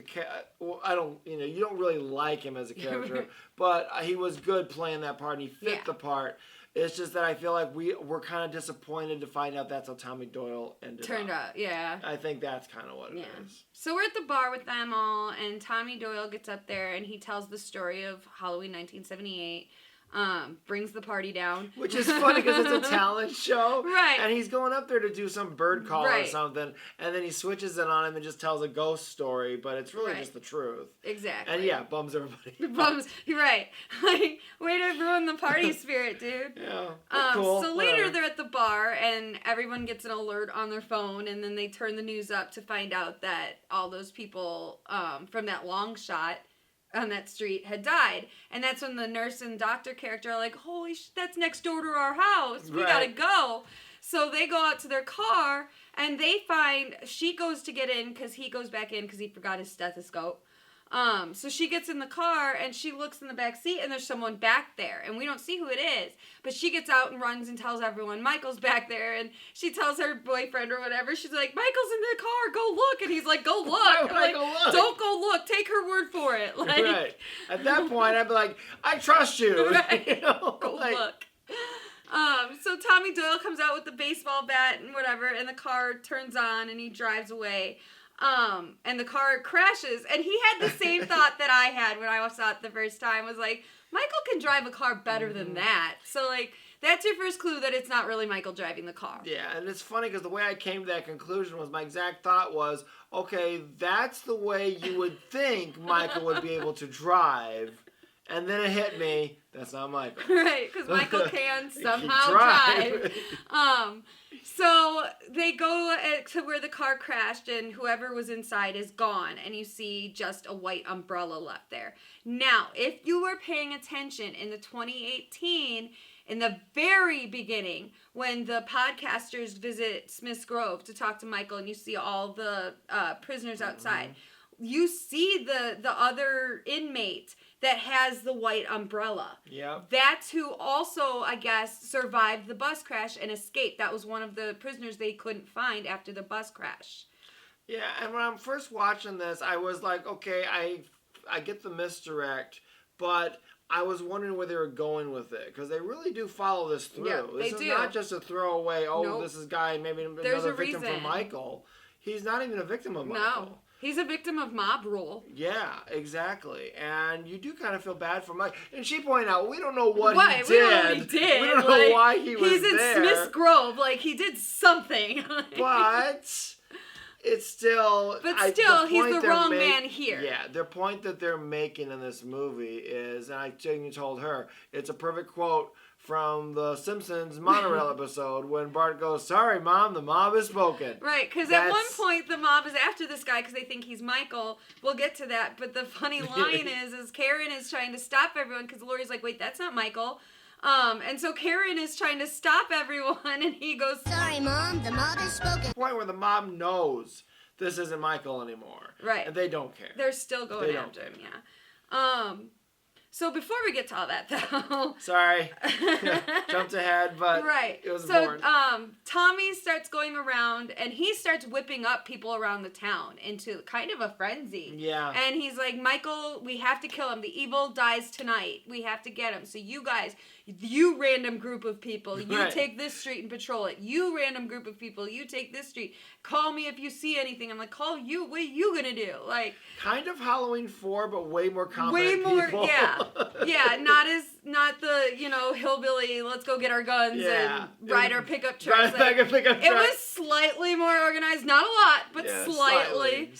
Speaker 2: I don't, you don't really like him as a character, but he was good playing that part and he fit the part. It's just that I feel like we're kind of disappointed to find out that's how Tommy Doyle turned out.
Speaker 1: Yeah.
Speaker 2: I think that's kind of what it is.
Speaker 1: So we're at the bar with them all, and Tommy Doyle gets up there, and he tells the story of Halloween 1978. brings the party down.
Speaker 2: Which is funny because it's a talent show.
Speaker 1: Right.
Speaker 2: And he's going up there to do some bird call or something. And then he switches it on him and just tells a ghost story. But it's really just the truth.
Speaker 1: Exactly.
Speaker 2: And yeah, bums everybody.
Speaker 1: You're right. Like, way to ruin the party spirit, dude.
Speaker 2: Yeah. Cool.
Speaker 1: So later they're at the bar and everyone gets an alert on their phone. And then they turn the news up to find out that all those people from that long shot on that street had died. And that's when the nurse and doctor character are like, holy that's next door to our house. We gotta go. So they go out to their car and they find, she goes to get in because he goes back in because he forgot his stethoscope. So she gets in the car and she looks in the back seat and there's someone back there and we don't see who it is, but she gets out and runs and tells everyone Michael's back there, and she tells her boyfriend or whatever, she's like, Michael's in the car, go look, and he's like, go look. Like, go look. Don't go look, take her word for it. Like,
Speaker 2: right. At that point I'd be like, I trust you.
Speaker 1: Right.
Speaker 2: You know?
Speaker 1: Go look. So Tommy Doyle comes out with the baseball bat and whatever, and the car turns on and he drives away. And the car crashes, and he had the same thought that I had when I saw it the first time, was like, Michael can drive a car better than that. So, like, that's your first clue that it's not really Michael driving the car.
Speaker 2: Yeah, and it's funny because the way I came to that conclusion was my exact thought was, okay, that's the way you would think Michael would be able to drive. And then it hit me, that's not Michael.
Speaker 1: Right, because Michael can somehow drive. So they go to where the car crashed and whoever was inside is gone and you see just a white umbrella left there. Now, if you were paying attention in the 2018, in the very beginning, when the podcasters visit Smith's Grove to talk to Michael and you see all the prisoners outside, you see the other inmate that has the white umbrella.
Speaker 2: Yeah.
Speaker 1: That's who also, I guess, survived the bus crash and escaped. That was one of the prisoners they couldn't find after the bus crash.
Speaker 2: Yeah, and when I'm first watching this, I was like, okay, I get the misdirect, but I was wondering where they were going with it, because they really do follow this through.
Speaker 1: Yeah,
Speaker 2: this is not just a throwaway, this is guy, maybe another victim for Michael. He's not even a victim of Michael.
Speaker 1: No. He's a victim of mob rule.
Speaker 2: Yeah, exactly. And you do kind of feel bad for Mike. And she pointed out, we don't know what he did.
Speaker 1: We don't know what he did.
Speaker 2: We don't know why he was there.
Speaker 1: He's in Smith's Grove. Like, he did something.
Speaker 2: But it's still...
Speaker 1: But still, he's the wrong man here.
Speaker 2: Yeah, the point that they're making in this movie is, and I told her, it's a perfect quote from the Simpsons monorail episode when Bart goes, sorry, Mom, the mob has spoken.
Speaker 1: Right, because at one point the mob is after this guy because they think he's Michael. We'll get to that, but the funny line is Karen is trying to stop everyone because Laurie's like, wait, that's not Michael. And so Karen is trying to stop everyone and he goes,
Speaker 4: sorry, Mom, the mob has spoken.
Speaker 2: Point where the mob knows this isn't Michael anymore.
Speaker 1: Right.
Speaker 2: And they don't care.
Speaker 1: They're still going after him, yeah. So before we get to all that, though...
Speaker 2: Sorry. Jumped ahead, but it was important.
Speaker 1: So Tommy starts going around, and he starts whipping up people around the town into kind of a frenzy.
Speaker 2: Yeah.
Speaker 1: And he's like, Michael, we have to kill him. The evil dies tonight. We have to get him. So you guys, you random group of people, you take this street and patrol it. You random group of people, you take this street. Call me if you see anything. I'm like, call you? What are you going to do? Like...
Speaker 2: Kind of Halloween 4, but way more competent people.
Speaker 1: Yeah. Yeah, not the, hillbilly, let's go get our guns and ride our pickup trucks. It was slightly more organized, not a lot, but slightly.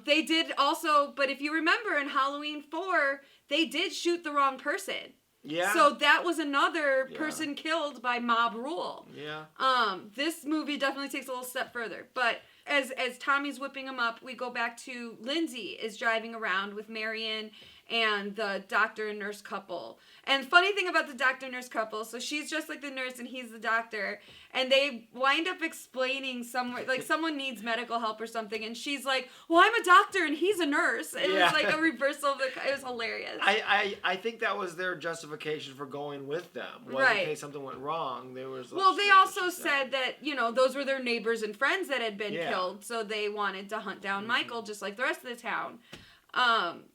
Speaker 1: They did also, but if you remember in Halloween 4, they did shoot the wrong person.
Speaker 2: Yeah.
Speaker 1: So that was another person killed by mob rule.
Speaker 2: Yeah.
Speaker 1: This movie definitely takes a little step further, but as Tommy's whipping him up, we go back to Lindsay is driving around with Marion and the doctor and nurse couple. And funny thing about the doctor and nurse couple, so she's just like the nurse and he's the doctor, and they wind up explaining somewhere, like someone needs medical help or something, and she's like, well, I'm a doctor and he's a nurse. And it was like a reversal of it was hilarious.
Speaker 2: I think that was their justification for going with them. In case something went wrong, there was...
Speaker 1: Well, they also said that, those were their neighbors and friends that had been killed, so they wanted to hunt down Michael just like the rest of the town.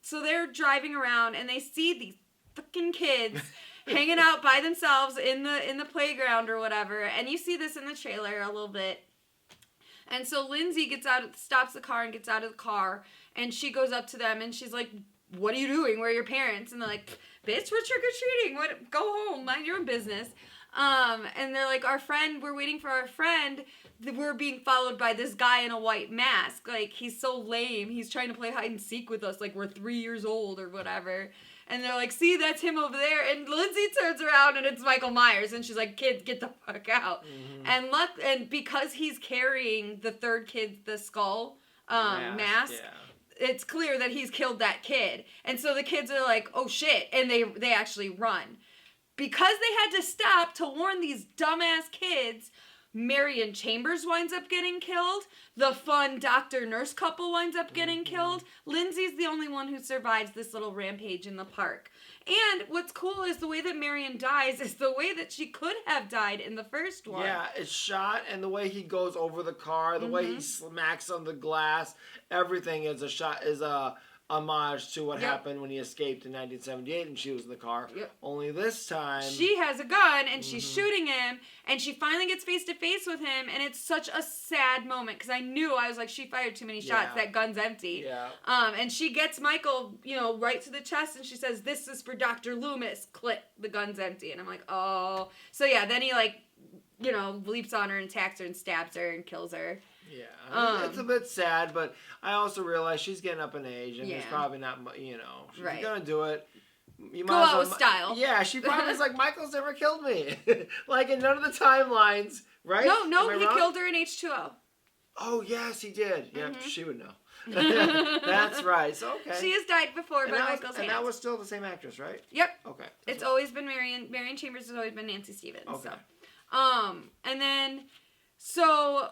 Speaker 1: So they're driving around and they see these fucking kids hanging out by themselves in the playground or whatever. And you see this in the trailer a little bit. And so Lindsay stops the car and gets out of the car, and she goes up to them and she's like, what are you doing? Where are your parents? And they're like, bitch, we're trick-or-treating. Go home. Mind your own business. And they're like, we're waiting for our friend. We're being followed by this guy in a white mask. Like, he's so lame. He's trying to play hide and seek with us. Like, we're 3 years old or whatever. And they're like, see, that's him over there. And Lindsay turns around and it's Michael Myers. And she's like, kids, get the fuck out. Mm-hmm. And because he's carrying the third kid, the skull mask, it's clear that he's killed that kid. And so the kids are like, oh shit. And they actually run. Because they had to stop to warn these dumbass kids, Marion Chambers winds up getting killed. The fun doctor-nurse couple winds up getting killed. Lindsay's the only one who survives this little rampage in the park. And what's cool is the way that Marion dies is the way that she could have died in the first one.
Speaker 2: Yeah, it's shot, and the way he goes over the car, the way he smacks on the glass, everything is a homage to what happened when he escaped in 1978 and she was in the car. Yep. Only this time
Speaker 1: she has a gun and she's shooting him and she finally gets face to face with him, and it's such a sad moment because I was like, she fired too many shots. That gun's empty. Yeah. And she gets Michael, right to the chest and she says, "This is for Dr. Loomis." Click, the gun's empty. And I'm like, oh. So yeah, then he leaps on her and attacks her and stabs her and kills her.
Speaker 2: Yeah, it's a bit sad, but I also realize she's getting up in age, and there's probably not, if you're gonna do it, you
Speaker 1: go out with style.
Speaker 2: Yeah, she probably was like, Michael's never killed me, like in none of the timelines, right?
Speaker 1: No, he killed her in H2O.
Speaker 2: Oh yes, he did. Yeah, she would know. That's right. So okay.
Speaker 1: She has died before by Michael's hands.
Speaker 2: And that was still the same actress, right?
Speaker 1: Yep.
Speaker 2: Okay.
Speaker 1: It's always been Marion Chambers has always been Nancy Stevens.
Speaker 2: Okay.
Speaker 1: So. And then so.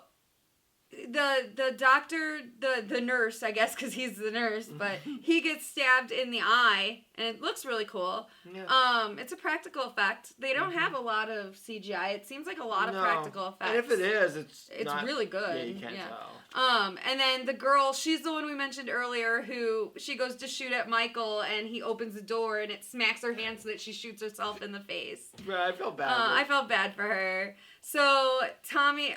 Speaker 1: The doctor, the nurse, I guess, because he's the nurse, but he gets stabbed in the eye, and it looks really cool. Yeah. It's a practical effect. They don't have a lot of CGI. It seems like a lot of practical effects.
Speaker 2: And if it is, it's
Speaker 1: really good.
Speaker 2: Yeah, you can't tell.
Speaker 1: And then the girl, she's the one we mentioned earlier, who she goes to shoot at Michael, and he opens the door, and it smacks her hand so that she shoots herself in the face.
Speaker 2: Right, I felt bad.
Speaker 1: I felt bad for her. So Tommy,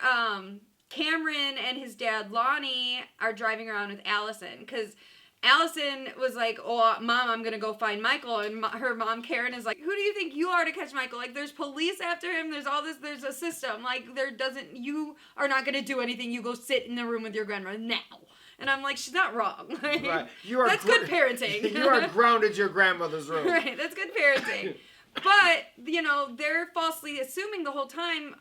Speaker 1: Cameron and his dad, Lonnie, are driving around with Allison because Allison was like, oh, Mom, I'm going to go find Michael. And her mom, Karen, is like, who do you think you are to catch Michael? Like, there's police after him. There's all this. There's a system. Like, you are not going to do anything. You go sit in the room with your grandma now. And I'm like, she's not wrong.
Speaker 2: Right.
Speaker 1: That's good parenting.
Speaker 2: You are grounded to your grandmother's room.
Speaker 1: Right. That's good parenting. But, they're falsely assuming the whole time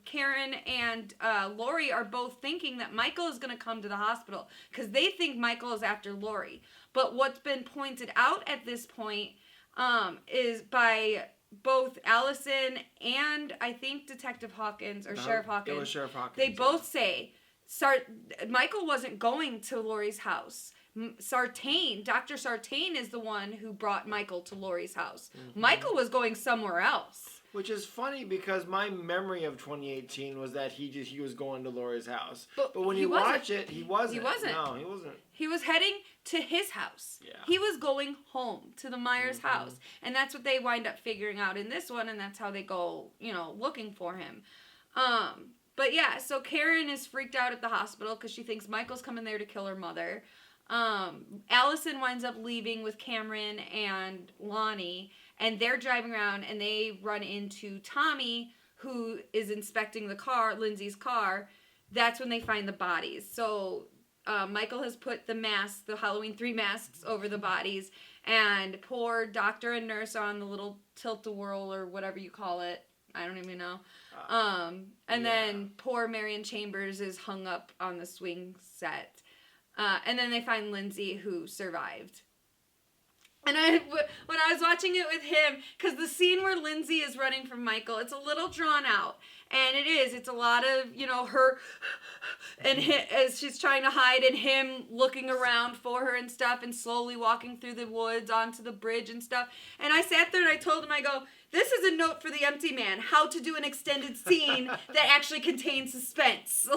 Speaker 1: Karen and Lori are both thinking that Michael is going to come to the hospital because they think Michael is after Lori. But what's been pointed out at this point is by both Allison and I think Detective Hawkins or Sheriff Hawkins.
Speaker 2: It was Sheriff Hawkins.
Speaker 1: They both say Michael wasn't going to Lori's house. Dr. Sartain is the one who brought Michael to Lori's house. Mm-hmm. Michael was going somewhere else.
Speaker 2: Which is funny because my memory of 2018 was that he was going to Lori's house. But when you watch it, he wasn't.
Speaker 1: He wasn't.
Speaker 2: No, he wasn't.
Speaker 1: He was heading to his house. Yeah. He was going home to the Myers house. And that's what they wind up figuring out in this one, and that's how they go, looking for him. But yeah, so Karen is freaked out at the hospital because she thinks Michael's coming there to kill her mother. Allison winds up leaving with Cameron and Lonnie, and they're driving around and they run into Tommy, who is inspecting the car, Lindsay's car. That's when they find the bodies. So Michael has put the Halloween 3 masks over the bodies, and poor doctor and nurse are on the little tilt-a-whirl or whatever you call it. I don't even know. Then poor Marion Chambers is hung up on the swing set. And then they find Lindsay, who survived. And when I was watching it with him, because the scene where Lindsay is running from Michael, it's a little drawn out. And it's a lot of, her and as she's trying to hide and him looking around for her and stuff and slowly walking through the woods onto the bridge and stuff. And I sat there and I told him, I go, this is a note for the empty man, how to do an extended scene that actually contains suspense.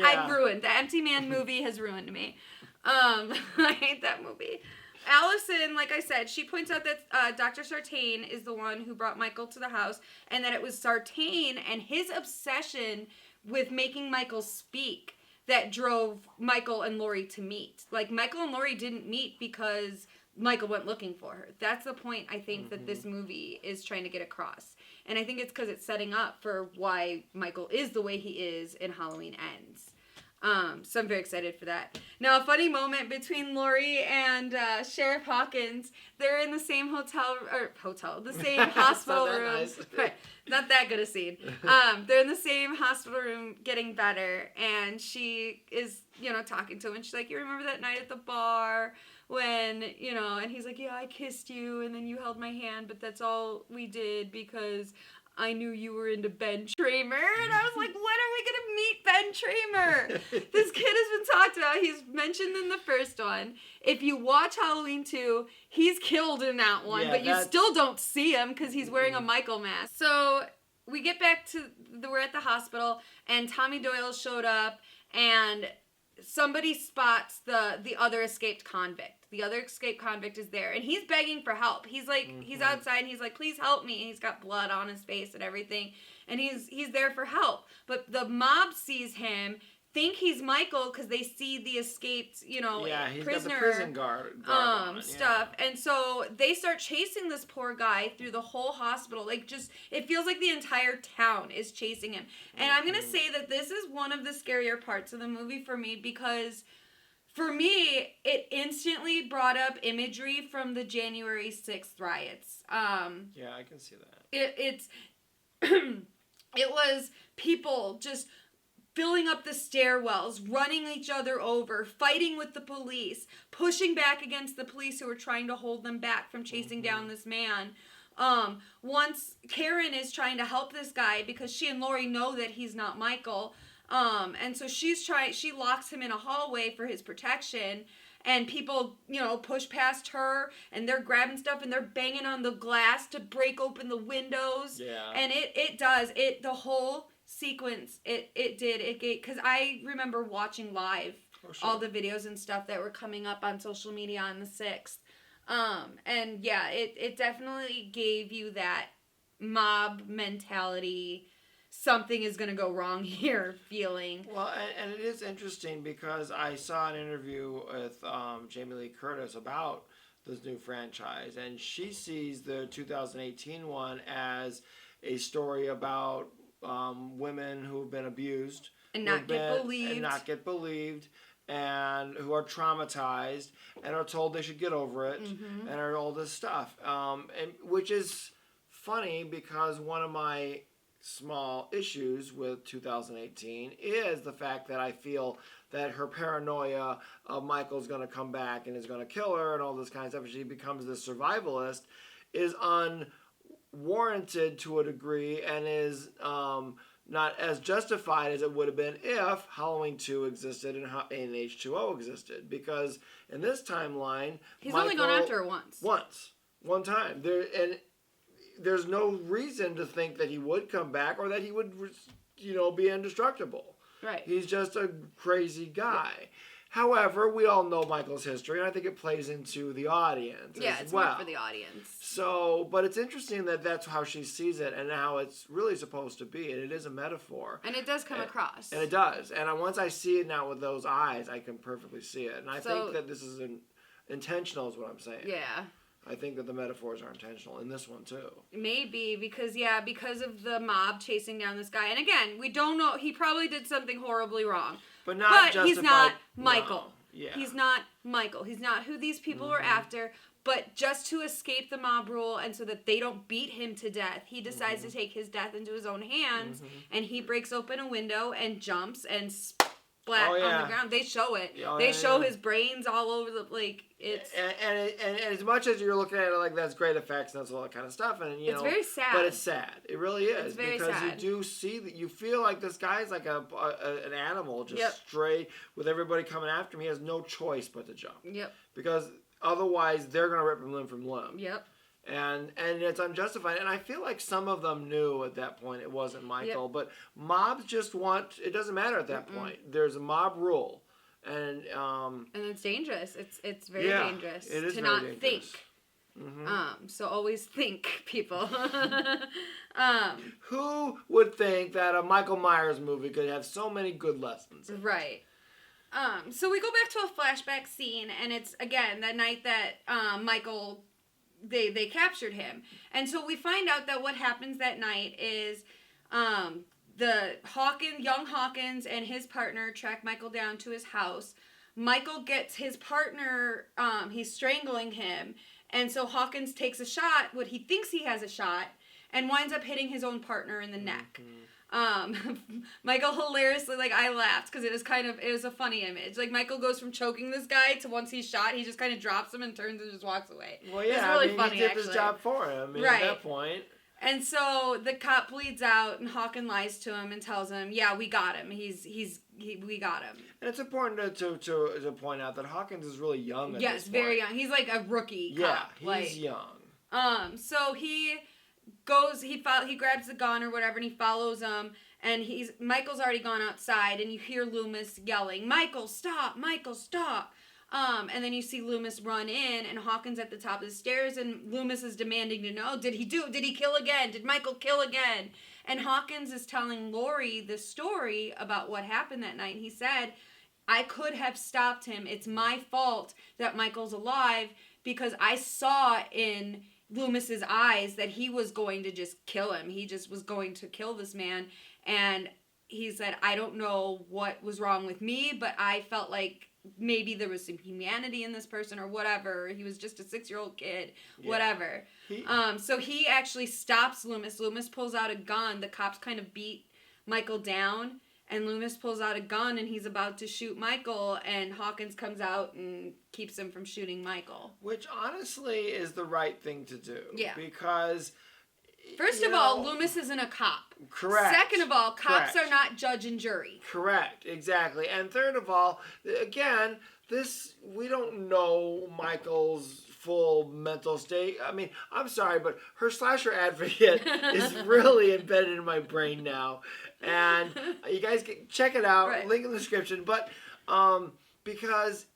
Speaker 1: I've ruined. The Empty Man movie has ruined me. I hate that movie. Allison, like I said, she points out that Dr. Sartain is the one who brought Michael to the house, and that it was Sartain and his obsession with making Michael speak that drove Michael and Lori to meet. Like, Michael and Lori didn't meet because Michael went looking for her. That's the point, I think, that this movie is trying to get across. And I think it's because it's setting up for why Michael is the way he is and Halloween ends. So I'm very excited for that. Now, a funny moment between Laurie and Sheriff Hawkins. They're in the same the same hospital room.
Speaker 2: Nice.
Speaker 1: Right. Not that good a scene. They're in the same hospital room getting better, and she is, talking to him, and she's like, you remember that night at the bar when, and he's like, yeah, I kissed you, and then you held my hand, but that's all we did because I knew you were into Ben Tramer. And I was like, when are we going to meet Ben Tramer? This kid has been talked about. He's mentioned in the first one. If you watch Halloween 2, he's killed in that one, but you still don't see him because he's wearing a Michael mask. So we get back to, we're at the hospital, and Tommy Doyle showed up, and somebody spots the other escaped convict. The other escaped convict is there, and he's begging for help. He's like, he's outside, and he's like, please help me. And he's got blood on his face and everything, and he's there for help. But the mob sees him, think he's Michael because they see the escaped,
Speaker 2: he's
Speaker 1: prisoner,
Speaker 2: got the prison guard
Speaker 1: stuff. And so they start chasing this poor guy through the whole hospital. It feels like the entire town is chasing him. And I'm going to say that this is one of the scarier parts of the movie for me because for me, it instantly brought up imagery from the January 6th riots.
Speaker 2: Yeah, I can see that.
Speaker 1: It was people just filling up the stairwells, running each other over, fighting with the police, pushing back against the police who were trying to hold them back from chasing down this man. Once Karen is trying to help this guy because she and Laurie know that he's not Michael. And so she locks him in a hallway for his protection, and people, push past her, and they're grabbing stuff, and they're banging on the glass to break open the windows.
Speaker 2: Yeah.
Speaker 1: And the whole sequence, because I remember watching live all the videos and stuff that were coming up on social media on the 6th. And yeah, it definitely gave you that mob mentality, something is going to go wrong here feeling.
Speaker 2: Well, and it is interesting because I saw an interview with Jamie Lee Curtis about this new franchise, and she sees the 2018 one as a story about women who've been abused
Speaker 1: and not get believed
Speaker 2: and who are traumatized and are told they should get over it and are all this stuff, and which is funny because one of my small issues with 2018 is the fact that I feel that her paranoia of Michael's going to come back and is going to kill her and all this kind of stuff, and she becomes this survivalist, is unwarranted to a degree and is not as justified as it would have been if Halloween 2 existed and H2O existed. Because in this timeline,
Speaker 1: he's only gone after her once.
Speaker 2: One time. There's no reason to think that he would come back or that he would, be indestructible.
Speaker 1: Right.
Speaker 2: He's just a crazy guy. Yep. However, we all know Michael's history, and I think it plays into the audience as well.
Speaker 1: Yeah, it's more for the audience.
Speaker 2: So, but it's interesting that that's how she sees it and how it's really supposed to be, and it is a metaphor.
Speaker 1: And it does come across.
Speaker 2: And it does. And once I see it now with those eyes, I can perfectly see it. And I think that this is intentional is what I'm saying.
Speaker 1: Yeah.
Speaker 2: I think that the metaphors are intentional in this one, too.
Speaker 1: Maybe, because of the mob chasing down this guy. And again, we don't know. He probably did something horribly wrong.
Speaker 2: But
Speaker 1: he's not Michael.
Speaker 2: No. Yeah.
Speaker 1: He's not Michael. He's not who these people were after. But just to escape the mob rule and so that they don't beat him to death, he decides to take his death into his own hands. And he breaks open a window and jumps and splat on the ground. They show it. They show his brains all over the it's
Speaker 2: and as much as you're looking at it like that's great effects and that's all that kind of stuff, and
Speaker 1: it's very sad.
Speaker 2: But it's sad. It really is.
Speaker 1: It's very
Speaker 2: because
Speaker 1: sad.
Speaker 2: you do see that you feel like this guy's like an animal just stray with everybody coming after him. He has no choice but to jump.
Speaker 1: Yep.
Speaker 2: Because otherwise they're gonna rip him limb from limb.
Speaker 1: Yep.
Speaker 2: And it's unjustified. And I feel like some of them knew at that point it wasn't Michael. Yep. But mobs just it doesn't matter at that point. There's a mob rule. And
Speaker 1: it's dangerous. It's very dangerous to not think. So always think, people.
Speaker 2: Who would think that a Michael Myers movie could have so many good lessons?
Speaker 1: Right. So we go back to a flashback scene, and it's, again, that night that Michael, they captured him. And so we find out that what happens that night is young Hawkins and his partner track Michael down to his house. Michael gets his partner, he's strangling him, and so Hawkins takes a shot, what he thinks he has a shot, and winds up hitting his own partner in the neck. Michael hilariously, I laughed because it was a funny image. Michael goes from choking this guy to once he's shot, he just kind of drops him and turns and just walks away.
Speaker 2: Well, yeah,
Speaker 1: it was really funny,
Speaker 2: he did his job for him at that point.
Speaker 1: And so the cop bleeds out, and Hawkins lies to him and tells him, "Yeah, we got him. We got him."
Speaker 2: And it's important to point out that Hawkins is really young at this point.
Speaker 1: Yes, very young. He's like a rookie cop.
Speaker 2: Yeah, he's young.
Speaker 1: So he goes, he grabs the gun or whatever, and he follows him, and Michael's already gone outside, and you hear Loomis yelling, "Michael, stop! Michael, stop!" And then you see Loomis run in, and Hawkins at the top of the stairs, and Loomis is demanding to know, did he kill again? Did Michael kill again? And Hawkins is telling Laurie the story about what happened that night, and he said, "I could have stopped him. It's my fault that Michael's alive, because I saw in Loomis's eyes that he was going to just kill him. He just was going to kill this man." And he said, "I don't know what was wrong with me, but I felt like maybe there was some humanity in this person or whatever. He was just a 6-year-old kid, whatever." So he actually stops Loomis. Loomis pulls out a gun. The cops kind of beat Michael down, and Loomis pulls out a gun, and he's about to shoot Michael, and Hawkins comes out and keeps him from shooting Michael.
Speaker 2: Which honestly is the right thing to do.
Speaker 1: Yeah.
Speaker 2: Because...
Speaker 1: First of all, Loomis isn't a cop.
Speaker 2: Correct.
Speaker 1: Second of all, cops are not judge and jury.
Speaker 2: Correct, exactly. And third of all, again, we don't know Michael's full mental state. I mean, I'm sorry, but her slasher advocate is really embedded in my brain now. And you guys can check it out, right. Link in the description. But because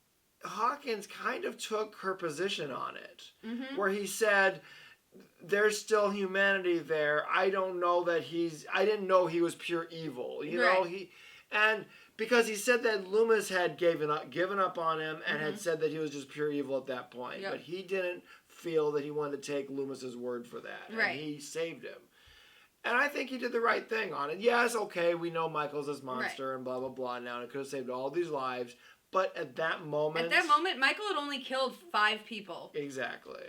Speaker 2: Hawkins kind of took her position on it, where he said, there's still humanity there. I didn't know he was pure evil. You know, and because he said that Loomis had given up on him and had said that he was just pure evil at that point. Yep. But he didn't feel that he wanted to take Loomis's word for that. Right. And he saved him. And I think he did the right thing on it. Yes, okay, we know Michael's this monster and blah, blah, blah now, and it could have saved all these lives. But at that moment,
Speaker 1: Michael had only killed 5 people.
Speaker 2: Exactly.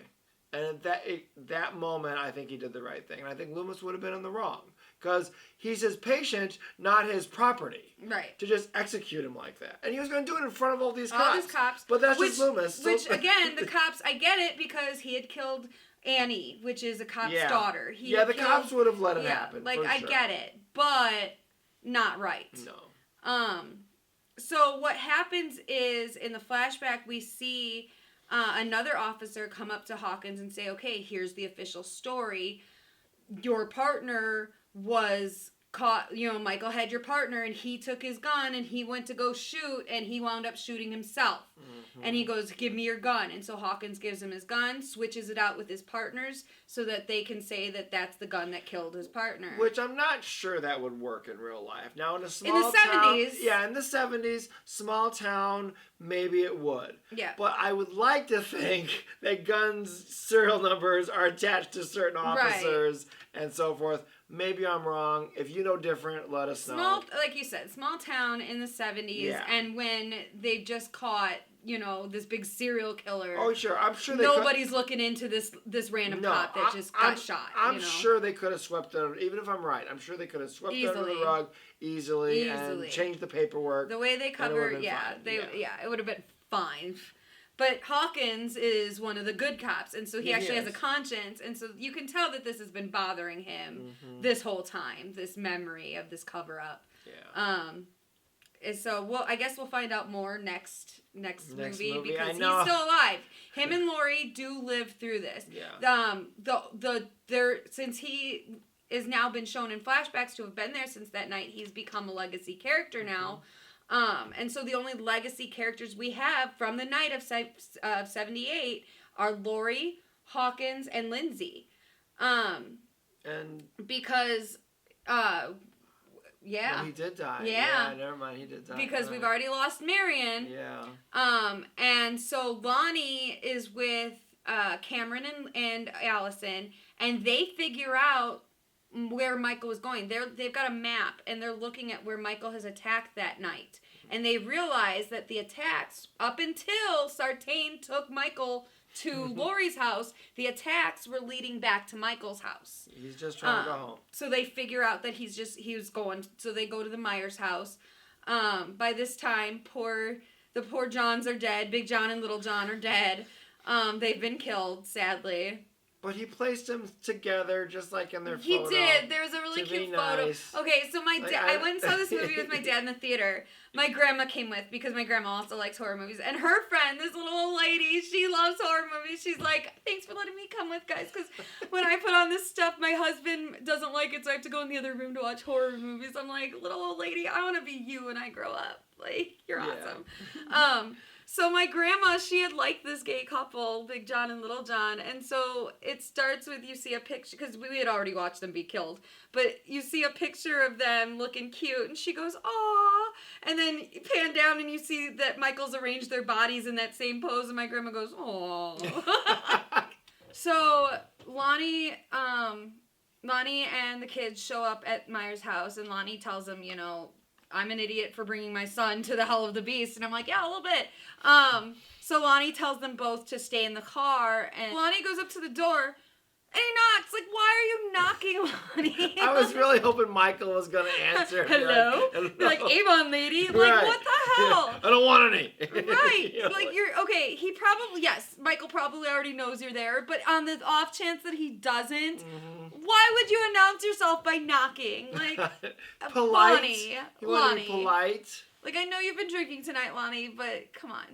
Speaker 2: And at that moment, I think he did the right thing. And I think Loomis would have been in the wrong. Because he's his patient, not his property.
Speaker 1: Right.
Speaker 2: To just execute him like that. And he was going to do it in front of all these cops.
Speaker 1: All these cops.
Speaker 2: But that's just Loomis.
Speaker 1: Which, again, the cops, I get it, because he had killed Annie, which is a cop's daughter. The
Speaker 2: cops would have let it happen.
Speaker 1: I get it. But not right.
Speaker 2: No.
Speaker 1: So what happens is, in the flashback, we see... another officer come up to Hawkins and say, "Okay, here's the official story. Your partner was caught, Michael had your partner, and he took his gun and he went to go shoot, and he wound up shooting himself." And he goes, "Give me your gun." And so Hawkins gives him his gun, switches it out with his partner's so that they can say that that's the gun that killed his partner.
Speaker 2: Which I'm not sure that would work in real life. Now, in a small
Speaker 1: town... In the 70s.
Speaker 2: Yeah, in the 70s, small town, maybe it would.
Speaker 1: Yeah.
Speaker 2: But I would like to think that guns' serial numbers are attached to certain officers and so forth. Maybe I'm wrong. If you know different, let us know.
Speaker 1: Like you said, small town in the 70s, and when they just caught... this big serial killer.
Speaker 2: Oh, sure. I'm sure
Speaker 1: nobody's looking into this random cop that just got shot.
Speaker 2: I'm sure they could have swept it, even if I'm right. I'm sure they could have swept it under the rug easily and changed the paperwork.
Speaker 1: The way they cover, it would have been fine. But Hawkins is one of the good cops, and so he actually has a conscience, and so you can tell that this has been bothering him this whole time, this memory of this cover-up. Yeah. So I guess we'll find out more next movie because he's still alive. Him and Laurie do live through this. Yeah. Since he is now been shown in flashbacks to have been there since that night, he's become a legacy character now. And so the only legacy characters we have from the night of 78 are Laurie, Hawkins, and Lindsay. And because Yeah.
Speaker 2: No, he did die.
Speaker 1: Yeah.
Speaker 2: Never mind. He did die.
Speaker 1: Because we've already lost Marion.
Speaker 2: Yeah.
Speaker 1: And so Lonnie is with Cameron and Allison, and they figure out where Michael was going. They've got a map, and they're looking at where Michael has attacked that night. And they realize that the attacks, up until Sartain took Michael to Laurie's house, the attacks were leading back to Michael's house.
Speaker 2: He's just trying to go home.
Speaker 1: So they figure out that he was going, so they go to the Myers house. By this time, the poor Johns are dead. Big John and Little John are dead. They've been killed, sadly.
Speaker 2: But he placed them together just like in their photo.
Speaker 1: He did. There was a really cute photo.
Speaker 2: Nice.
Speaker 1: Okay, so I went and saw this movie with my dad in the theater. My grandma came with because my grandma also likes horror movies. And her friend, this little old lady, she loves horror movies. She's like, thanks for letting me come with, guys. Because when I put on this stuff, my husband doesn't like it, so I have to go in the other room to watch horror movies. I'm like, little old lady, I want to be you when I grow up. Like, you're awesome. So my grandma, she had liked this gay couple, Big John and Little John, and so it starts with you see a picture, because we had already watched them be killed, but you see a picture of them looking cute, and she goes, "Aw," and then you pan down and you see that Michael's arranged their bodies in that same pose, and my grandma goes, "Aw." So Lonnie and the kids show up at Myers' house, and Lonnie tells them, I'm an idiot for bringing my son to the Hell of the Beast. And I'm like, yeah, a little bit. So Lonnie tells them both to stay in the car. And Lonnie goes up to the door. And he knocks. Like, why are you knocking, Lonnie?
Speaker 2: I was really hoping Michael was going to answer.
Speaker 1: Hello? Like, Avon lady. Like, what the hell?
Speaker 2: I don't want any.
Speaker 1: Right. Like, okay, Michael probably already knows you're there. But on the off chance that he doesn't, why would you announce yourself by knocking? Like,
Speaker 2: polite.
Speaker 1: Lonnie.
Speaker 2: You want to be polite?
Speaker 1: Like, I know you've been drinking tonight, Lonnie, but come on.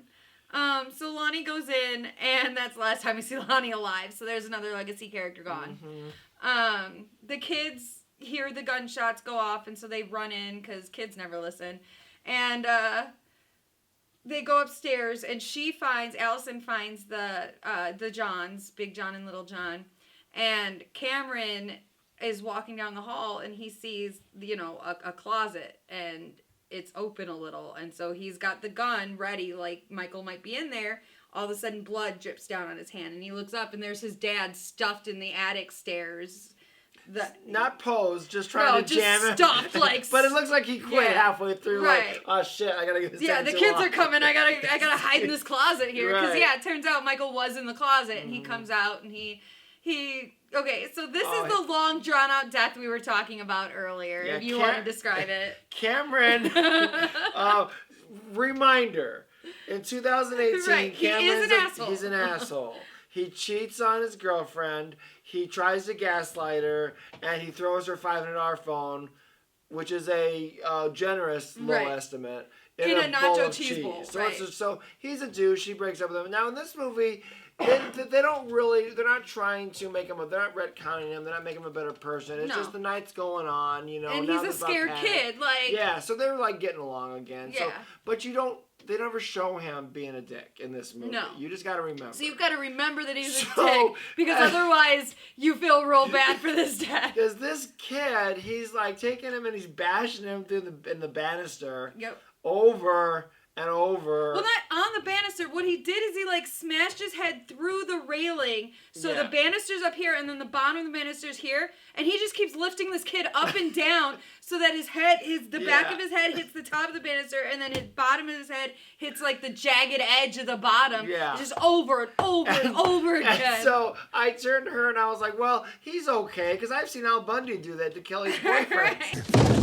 Speaker 1: So Lonnie goes in, and that's the last time we see Lonnie alive. So there's another legacy character gone. The kids hear the gunshots go off, and so they run in, because kids never listen. And they go upstairs, and Allison finds the Johns, Big John and Little John. And Cameron is walking down the hall, and he sees, a closet, and it's open a little, and so he's got the gun ready, like Michael might be in there. All of a sudden, blood drips down on his hand, and he looks up, and there's his dad stuffed in the attic stairs.
Speaker 2: Not posed, just trying to jam him.
Speaker 1: Stuffed, like.
Speaker 2: But it looks like he quit halfway through.
Speaker 1: Right.
Speaker 2: Like, oh shit, I gotta get this.
Speaker 1: Yeah, the kids are coming. I gotta hide in this closet here, because it turns out Michael was in the closet, and he comes out, and he. Okay, so this is the long, drawn-out death we were talking about earlier, if you want to describe it.
Speaker 2: Cameron, reminder, in 2018, he's an asshole. He cheats on his girlfriend, he tries to gaslight her, and he throws her $500 phone, which is a generous low estimate, in a nacho cheese bowl. So he's a douche, he breaks up with him. Now, in this movie... They're not trying to make him, they're not retconning him, they're not making him a better person. It's just the night's going on,
Speaker 1: And he's a scared kid, like.
Speaker 2: Yeah, so they're like getting along again. Yeah. So, but they never show him being a dick in this movie. No. You just gotta remember.
Speaker 1: So you've gotta remember that he's a dick, because otherwise you feel real bad for this dad.
Speaker 2: Because this kid, he's like taking him and he's bashing him in the banister.
Speaker 1: Yep.
Speaker 2: Over and over.
Speaker 1: Well, not on the banister. What he did is he smashed his head through the railing. So the banister's up here, and then the bottom of the banister's here, and he just keeps lifting this kid up and down so that the back of his head hits the top of the banister, and then his bottom of his head hits the jagged edge of the bottom. Yeah. Just over and over and over again.
Speaker 2: And so I turned to her and I was like, well, he's okay, because I've seen Al Bundy do that to Kelly's boyfriend.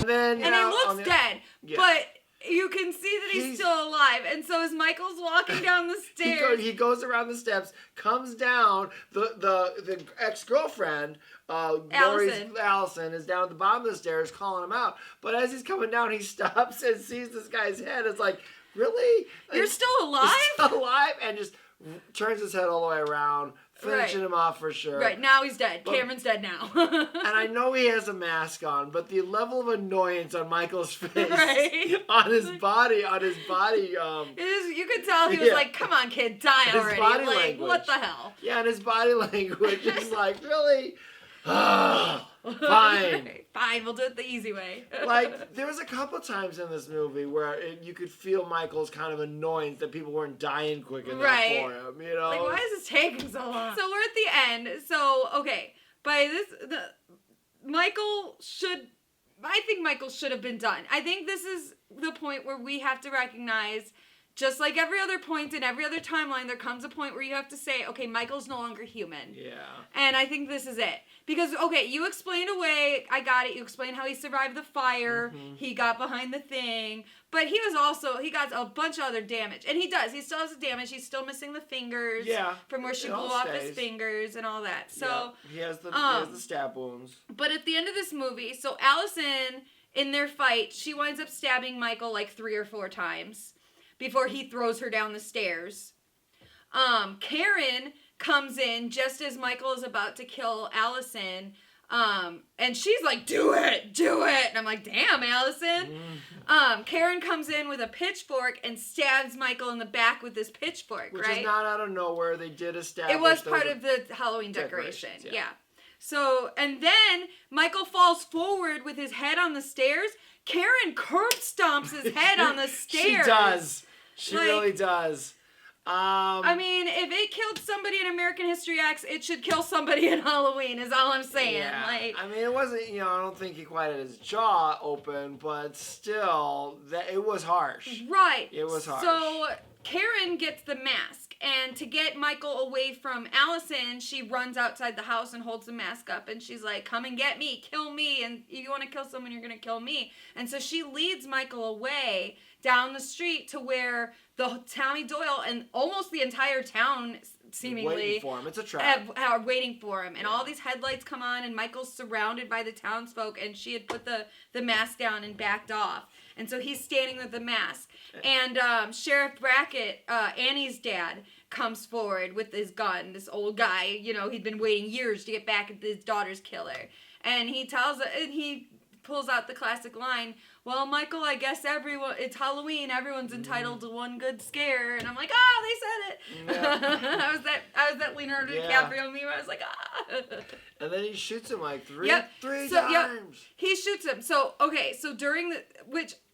Speaker 2: And
Speaker 1: he looks dead, but you can see that he's still alive. And so as Michael's walking down the stairs...
Speaker 2: he goes around the steps, comes down, the ex-girlfriend, Allison, is down at the bottom of the stairs calling him out. But as he's coming down, he stops and sees this guy's head. It's like, really?
Speaker 1: You're still alive?
Speaker 2: He's still alive? And just turns his head all the way around, finishing him off for sure.
Speaker 1: Right, now he's dead. Cameron's dead now.
Speaker 2: And I know he has a mask on, but the level of annoyance on Michael's face, on his body,
Speaker 1: you could tell he was like, come on, kid, die already. His body language. What the hell?
Speaker 2: Yeah, and his body language is like, really? Fine.
Speaker 1: Fine, we'll do it the easy way.
Speaker 2: Like, there was a couple times in this movie where you could feel Michael's kind of annoyance that people weren't dying quick enough for him, you know?
Speaker 1: Like, why is this taking so long? So we're at the end. So, okay, by this, I think Michael should have been done. I think this is the point where we have to recognize, just like every other point in every other timeline, there comes a point where you have to say, okay, Michael's no longer human.
Speaker 2: Yeah.
Speaker 1: And I think this is it. Because, okay, you explained away, I got it, you explained how he survived the fire, he got behind the thing, but he got a bunch of other damage. And he still has the damage, he's still missing the fingers from where she blew off his fingers and all that. So
Speaker 2: he has the stab wounds.
Speaker 1: But at the end of this movie, so Allison, in their fight, she winds up stabbing Michael like 3 or 4 times before he throws her down the stairs. Karen comes in just as Michael is about to kill Allison, and she's like, do it! And I'm like, damn, Allison. Karen comes in with a pitchfork and stabs Michael in the back with this pitchfork,
Speaker 2: Which
Speaker 1: right?
Speaker 2: is not out of nowhere. They did establish
Speaker 1: it was part of the Halloween decoration, yeah. So, and then Michael falls forward with his head on the stairs. Karen curb stomps his head on the stairs.
Speaker 2: She does. She really does.
Speaker 1: I mean, if it killed somebody in American History X, it should kill somebody in Halloween, is all I'm saying.
Speaker 2: Yeah.
Speaker 1: Like,
Speaker 2: I mean, it wasn't, I don't think he quite had his jaw open, but still, it was harsh.
Speaker 1: Right.
Speaker 2: It was harsh.
Speaker 1: So, Karen gets the mask, and to get Michael away from Allison, she runs outside the house and holds the mask up, and she's like, come and get me, kill me, and if you want to kill someone, you're going to kill me. And so she leads Michael away down the street to where the Tommy Doyle and almost the entire town seemingly
Speaker 2: waiting for him. It's a trap.
Speaker 1: Are waiting for him, and all these headlights come on, and Michael's surrounded by the townsfolk, and she had put the mask down and backed off, and so he's standing with the mask, and Sheriff Brackett, Annie's dad, comes forward with his gun. This old guy, he'd been waiting years to get back at his daughter's killer, and he pulls out the classic line, well, Michael, I guess it's Halloween, everyone's entitled to one good scare. And I'm like, they said it. Yeah. I was that Leonardo DiCaprio meme. I was like,
Speaker 2: And then he shoots him like three times.
Speaker 1: Yep. He shoots him. So, okay, so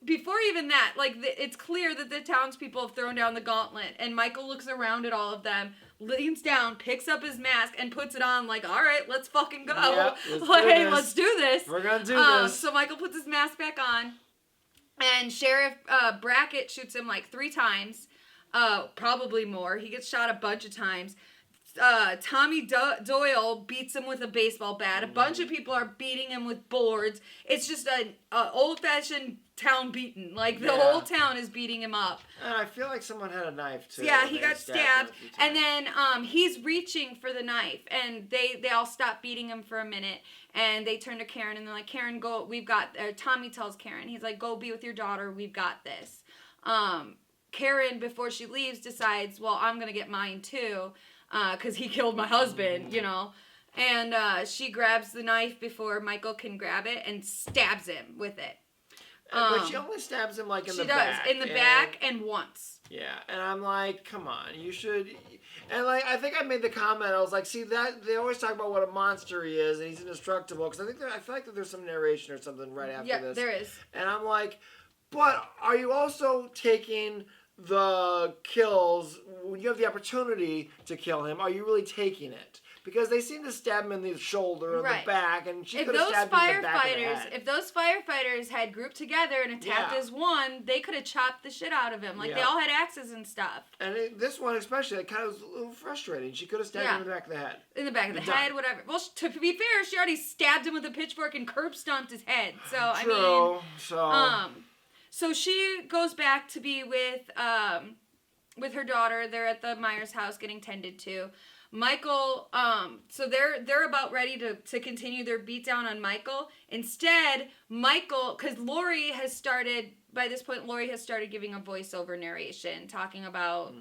Speaker 1: before even that, like, it's clear that the townspeople have thrown down the gauntlet. And Michael looks around at all of them, leans down, picks up his mask, and puts it on like, all right, let's fucking go.
Speaker 2: Yep,
Speaker 1: let's do this.
Speaker 2: We're going to do this.
Speaker 1: So Michael puts his mask back on. And Sheriff Brackett shoots him like 3 times, probably more. He gets shot a bunch of times. Tommy Doyle beats him with a baseball bat. A bunch of people are beating him with boards. It's just an old-fashioned town beating. Like, the whole town is beating him up.
Speaker 2: And I feel like someone had a knife, too.
Speaker 1: Yeah, he got stabbed. And then he's reaching for the knife. And they all stop beating him for a minute. And they turn to Karen, and they're like, Karen, go, Tommy tells Karen, he's like, go be with your daughter, we've got this. Karen, before she leaves, decides, well, I'm going to get mine, too, because he killed my husband, And she grabs the knife before Michael can grab it and stabs him with it.
Speaker 2: But she only stabs him, like, in the back.
Speaker 1: She does, in the back and once.
Speaker 2: Yeah, and I'm like, come on, you should... And, like, I think I made the comment, I was like, see, that they always talk about what a monster he is, and he's indestructible, because I feel like that there's some narration or something right after this.
Speaker 1: Yeah, there is.
Speaker 2: And I'm like, but are you also taking the kills, when you have the opportunity to kill him, are you really taking it? Because they seem to stab him in the shoulder or the back, and she could have stabbed him in the back of the head.
Speaker 1: If those firefighters had grouped together and attacked as one, they could have chopped the shit out of him. Like, they all had axes and stuff.
Speaker 2: And this one especially, it kind of was a little frustrating. She could have stabbed him in the back of the head.
Speaker 1: In the back of the head, whatever. Well, to be fair, she already stabbed him with a pitchfork and curb stomped his head. So,
Speaker 2: True.
Speaker 1: So she goes back to be with her daughter. They're at the Myers house getting tended to. Michael, so they're about ready to continue their beatdown on Michael. Instead, Michael, because by this point, Laurie has started giving a voiceover narration, talking about,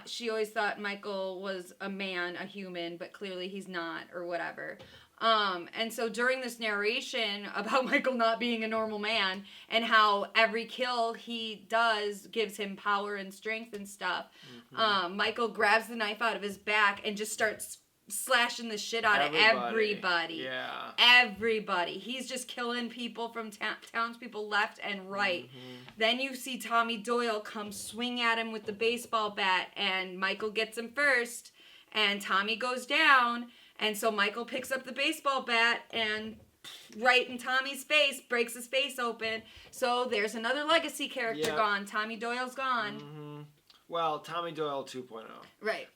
Speaker 1: she always thought Michael was a man, a human, but clearly he's not, or whatever. And so during this narration about Michael not being a normal man and how every kill he does gives him power and strength and stuff, Michael grabs the knife out of his back and just starts slashing the shit out of everybody.
Speaker 2: Yeah.
Speaker 1: Everybody. He's just killing people from townspeople left and right. Mm-hmm. Then you see Tommy Doyle come swing at him with the baseball bat, and Michael gets him first, and Tommy goes down, and so Michael picks up the baseball bat and right in Tommy's face, breaks his face open. So there's another legacy character gone. Tommy Doyle's gone.
Speaker 2: Mm-hmm. Well, Tommy Doyle 2.0.
Speaker 1: Right.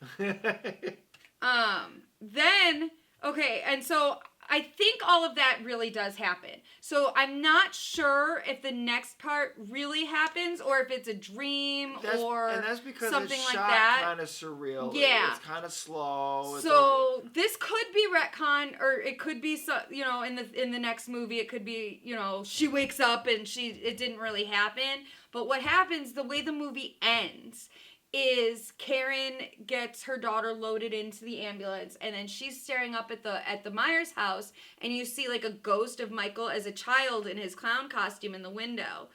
Speaker 1: Then, okay, and so I think all of that really does happen. So I'm not sure if the next part really happens or if it's a dream
Speaker 2: and that's because
Speaker 1: something
Speaker 2: it's
Speaker 1: like
Speaker 2: shot
Speaker 1: that.
Speaker 2: Kind of surreal.
Speaker 1: Yeah.
Speaker 2: It's kind of slow.
Speaker 1: So this could be retcon, or it could be in the next movie it could be, she wakes up and it didn't really happen. But what happens, the way the movie ends, is Karen gets her daughter loaded into the ambulance, and then she's staring up at the Myers house, and you see like a ghost of Michael as a child in his clown costume in the window.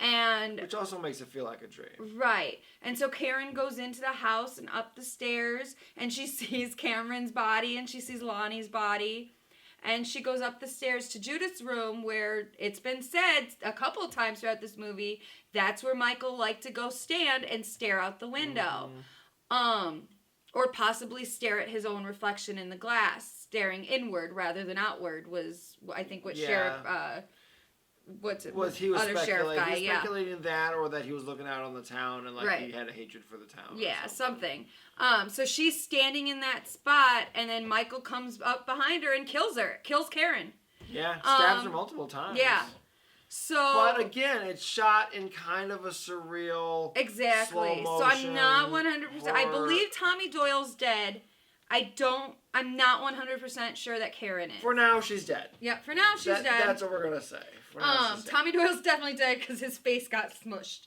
Speaker 1: And
Speaker 2: which also makes it feel like a dream.
Speaker 1: Right. And so Karen goes into the house and up the stairs, and she sees Cameron's body and she sees Lonnie's body. And she goes up the stairs to Judith's room, where it's been said a couple of times throughout this movie, that's where Michael liked to go stand and stare out the window. Mm-hmm. Or possibly stare at his own reflection in the glass. Staring inward rather than outward was, I think, what Sheriff...
Speaker 2: he was
Speaker 1: other sheriff guy,
Speaker 2: he was speculating that, or that he was looking out on the town and he had a hatred for the town.
Speaker 1: Yeah, something. So she's standing in that spot, and then Michael comes up behind her and kills Karen.
Speaker 2: Yeah, stabs her multiple times.
Speaker 1: Yeah. So,
Speaker 2: but again, it's shot in kind of a surreal,
Speaker 1: exactly.
Speaker 2: slow
Speaker 1: So I'm not 100%.
Speaker 2: Horror.
Speaker 1: I believe Tommy Doyle's dead. I'm not 100% sure that Karen is.
Speaker 2: For now, she's dead.
Speaker 1: Yeah, for now she's dead.
Speaker 2: That's what we're gonna say.
Speaker 1: Tommy Doyle's definitely dead because his face got smushed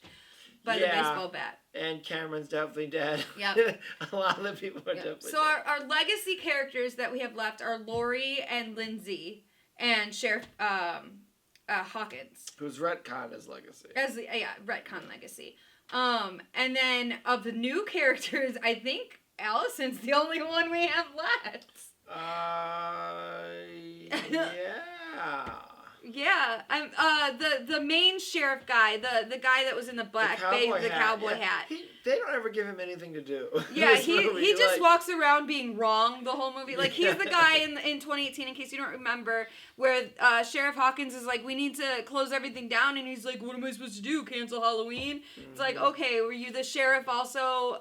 Speaker 1: by the baseball bat.
Speaker 2: And Cameron's definitely dead.
Speaker 1: Yep.
Speaker 2: A lot of the people are definitely dead.
Speaker 1: So our legacy characters that we have left are Lori and Lindsay and Sheriff Hawkins.
Speaker 2: Who's retcon his legacy.
Speaker 1: Retcon legacy. And then of the new characters, I think Allison's the only one we have left.
Speaker 2: Yeah.
Speaker 1: Yeah, the main sheriff guy, the guy that was in the cowboy hat.
Speaker 2: They don't ever give him anything to do.
Speaker 1: Yeah, he just walks around being wrong the whole movie. Like, he's the guy in 2018, in case you don't remember, where Sheriff Hawkins is like, we need to close everything down, and he's like, what am I supposed to do? Cancel Halloween? Mm-hmm. It's like, okay, were you the sheriff also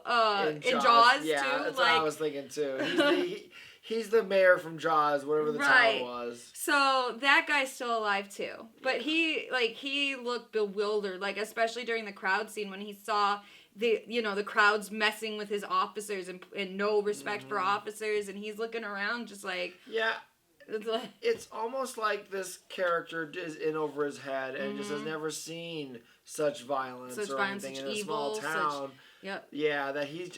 Speaker 1: in Jaws
Speaker 2: yeah,
Speaker 1: too?
Speaker 2: That's what I was thinking too. He's the mayor from Jaws, whatever the town was.
Speaker 1: So that guy's still alive too. But he looked bewildered, like, especially during the crowd scene when he saw the crowds messing with his officers and no respect for officers, and he's looking around just like...
Speaker 2: Yeah. It's almost like this character is in over his head and just has never seen such violence or anything in a small town. Yeah, that he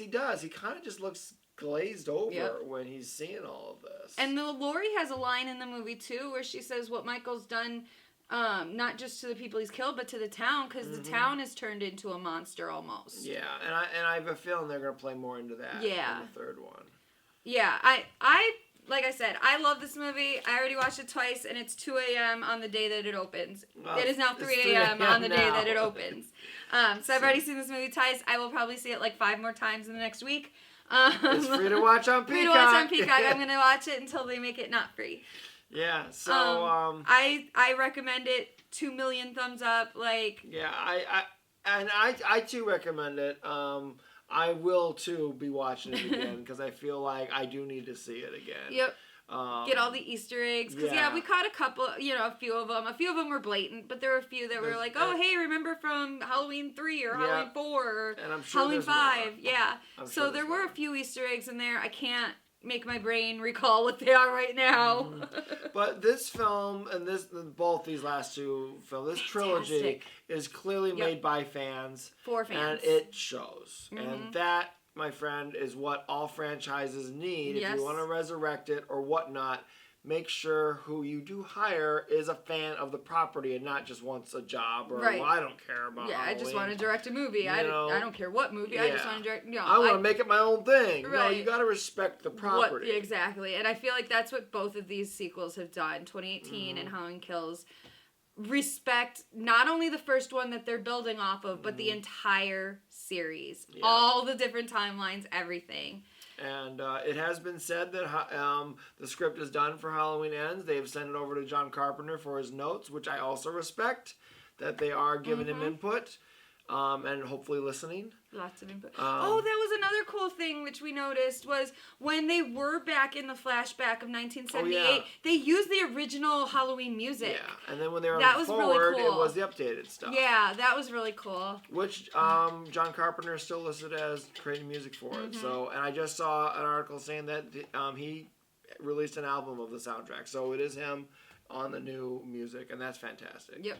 Speaker 2: does. He kind of just looks glazed over when he's seeing all of this.
Speaker 1: And Lori has a line in the movie too where she says what Michael's done, not just to the people he's killed, but to the town, because the town has turned into a monster almost.
Speaker 2: Yeah, and I have a feeling they're gonna play more into that in the third one. Yeah,
Speaker 1: I like I said, I love this movie. I already watched it twice, and it's 2 a.m. on the day that it opens. Well, it is now 3 a.m. on the day that it opens. So I've already seen this movie twice. I will probably see it like 5 more times in the next week.
Speaker 2: It's free to watch on Peacock.
Speaker 1: Free to watch on Peacock. I'm going to watch it until they make it not free.
Speaker 2: Yeah, so...
Speaker 1: I recommend it. 2 million thumbs up. Like...
Speaker 2: Yeah, I too recommend it. I will too be watching it again because I feel like I do need to see it again.
Speaker 1: Yep. Get all the Easter eggs. Because, we caught a couple, a few of them. A few of them were blatant, but there were a few that were like, oh, hey, remember from Halloween 3 or Halloween 4 or Halloween 5. More. Yeah. So there were a few Easter eggs in there. I can't make my brain recall what they are right now.
Speaker 2: But this film and both these last two films, this trilogy is clearly made by fans.
Speaker 1: For fans.
Speaker 2: And it shows. And that, my friend, is what all franchises need. Yes. If you want to resurrect it or whatnot, make sure who you do hire is a fan of the property and not just wants a job or, well, I don't care about Halloween.
Speaker 1: I just want to direct a movie. I don't care what movie. I just want to direct,
Speaker 2: I want to make it my own thing.
Speaker 1: Right.
Speaker 2: No, you got to respect the property.
Speaker 1: Exactly. And I feel like that's what both of these sequels have done. 2018 and Halloween Kills respect not only the first one that they're building off of, but the entire series. Yeah. All the different timelines, everything.
Speaker 2: And it has been said that the script is done for Halloween Ends. They've sent it over to John Carpenter for his notes, which I also respect, that they are giving him input and hopefully listening.
Speaker 1: Lots of input. That was another cool thing which we noticed was when they were back in the flashback of 1978, they used the original Halloween music.
Speaker 2: Yeah, and then when they were forward, really cool. It was the updated stuff.
Speaker 1: Yeah, that was really cool.
Speaker 2: Which John Carpenter is still listed as creating music for it. So, and I just saw an article saying that he released an album of the soundtrack. So it is him on the new music, and that's fantastic.
Speaker 1: Yep.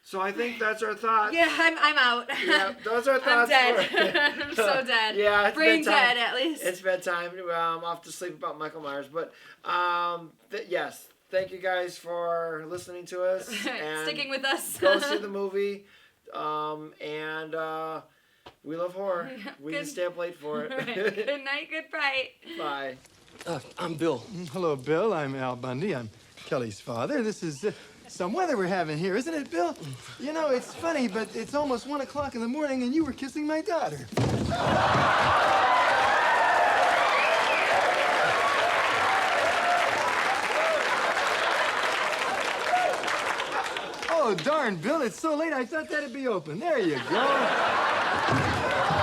Speaker 2: So I think that's our thoughts.
Speaker 1: Yeah, I'm out.
Speaker 2: Yeah, those are thoughts.
Speaker 1: I'm dead. I'm so dead.
Speaker 2: Yeah, it's
Speaker 1: brain
Speaker 2: bedtime.
Speaker 1: dead at least.
Speaker 2: It's bedtime. I'm off to sleep about Michael Myers, but yes, thank you guys for listening to us and
Speaker 1: sticking with us.
Speaker 2: Go see the movie, and we love horror. We can stay up late for it.
Speaker 1: Right. Good night. Good fright.
Speaker 2: Bye.
Speaker 5: I'm Bill.
Speaker 6: Hello, Bill. I'm Al Bundy. I'm Kelly's father. This is some weather we're having here, isn't it, Bill? You know, it's funny, but it's almost 1 o'clock in the morning and you were kissing my daughter. Oh, darn, Bill, it's so late I thought that'd be open. There you go.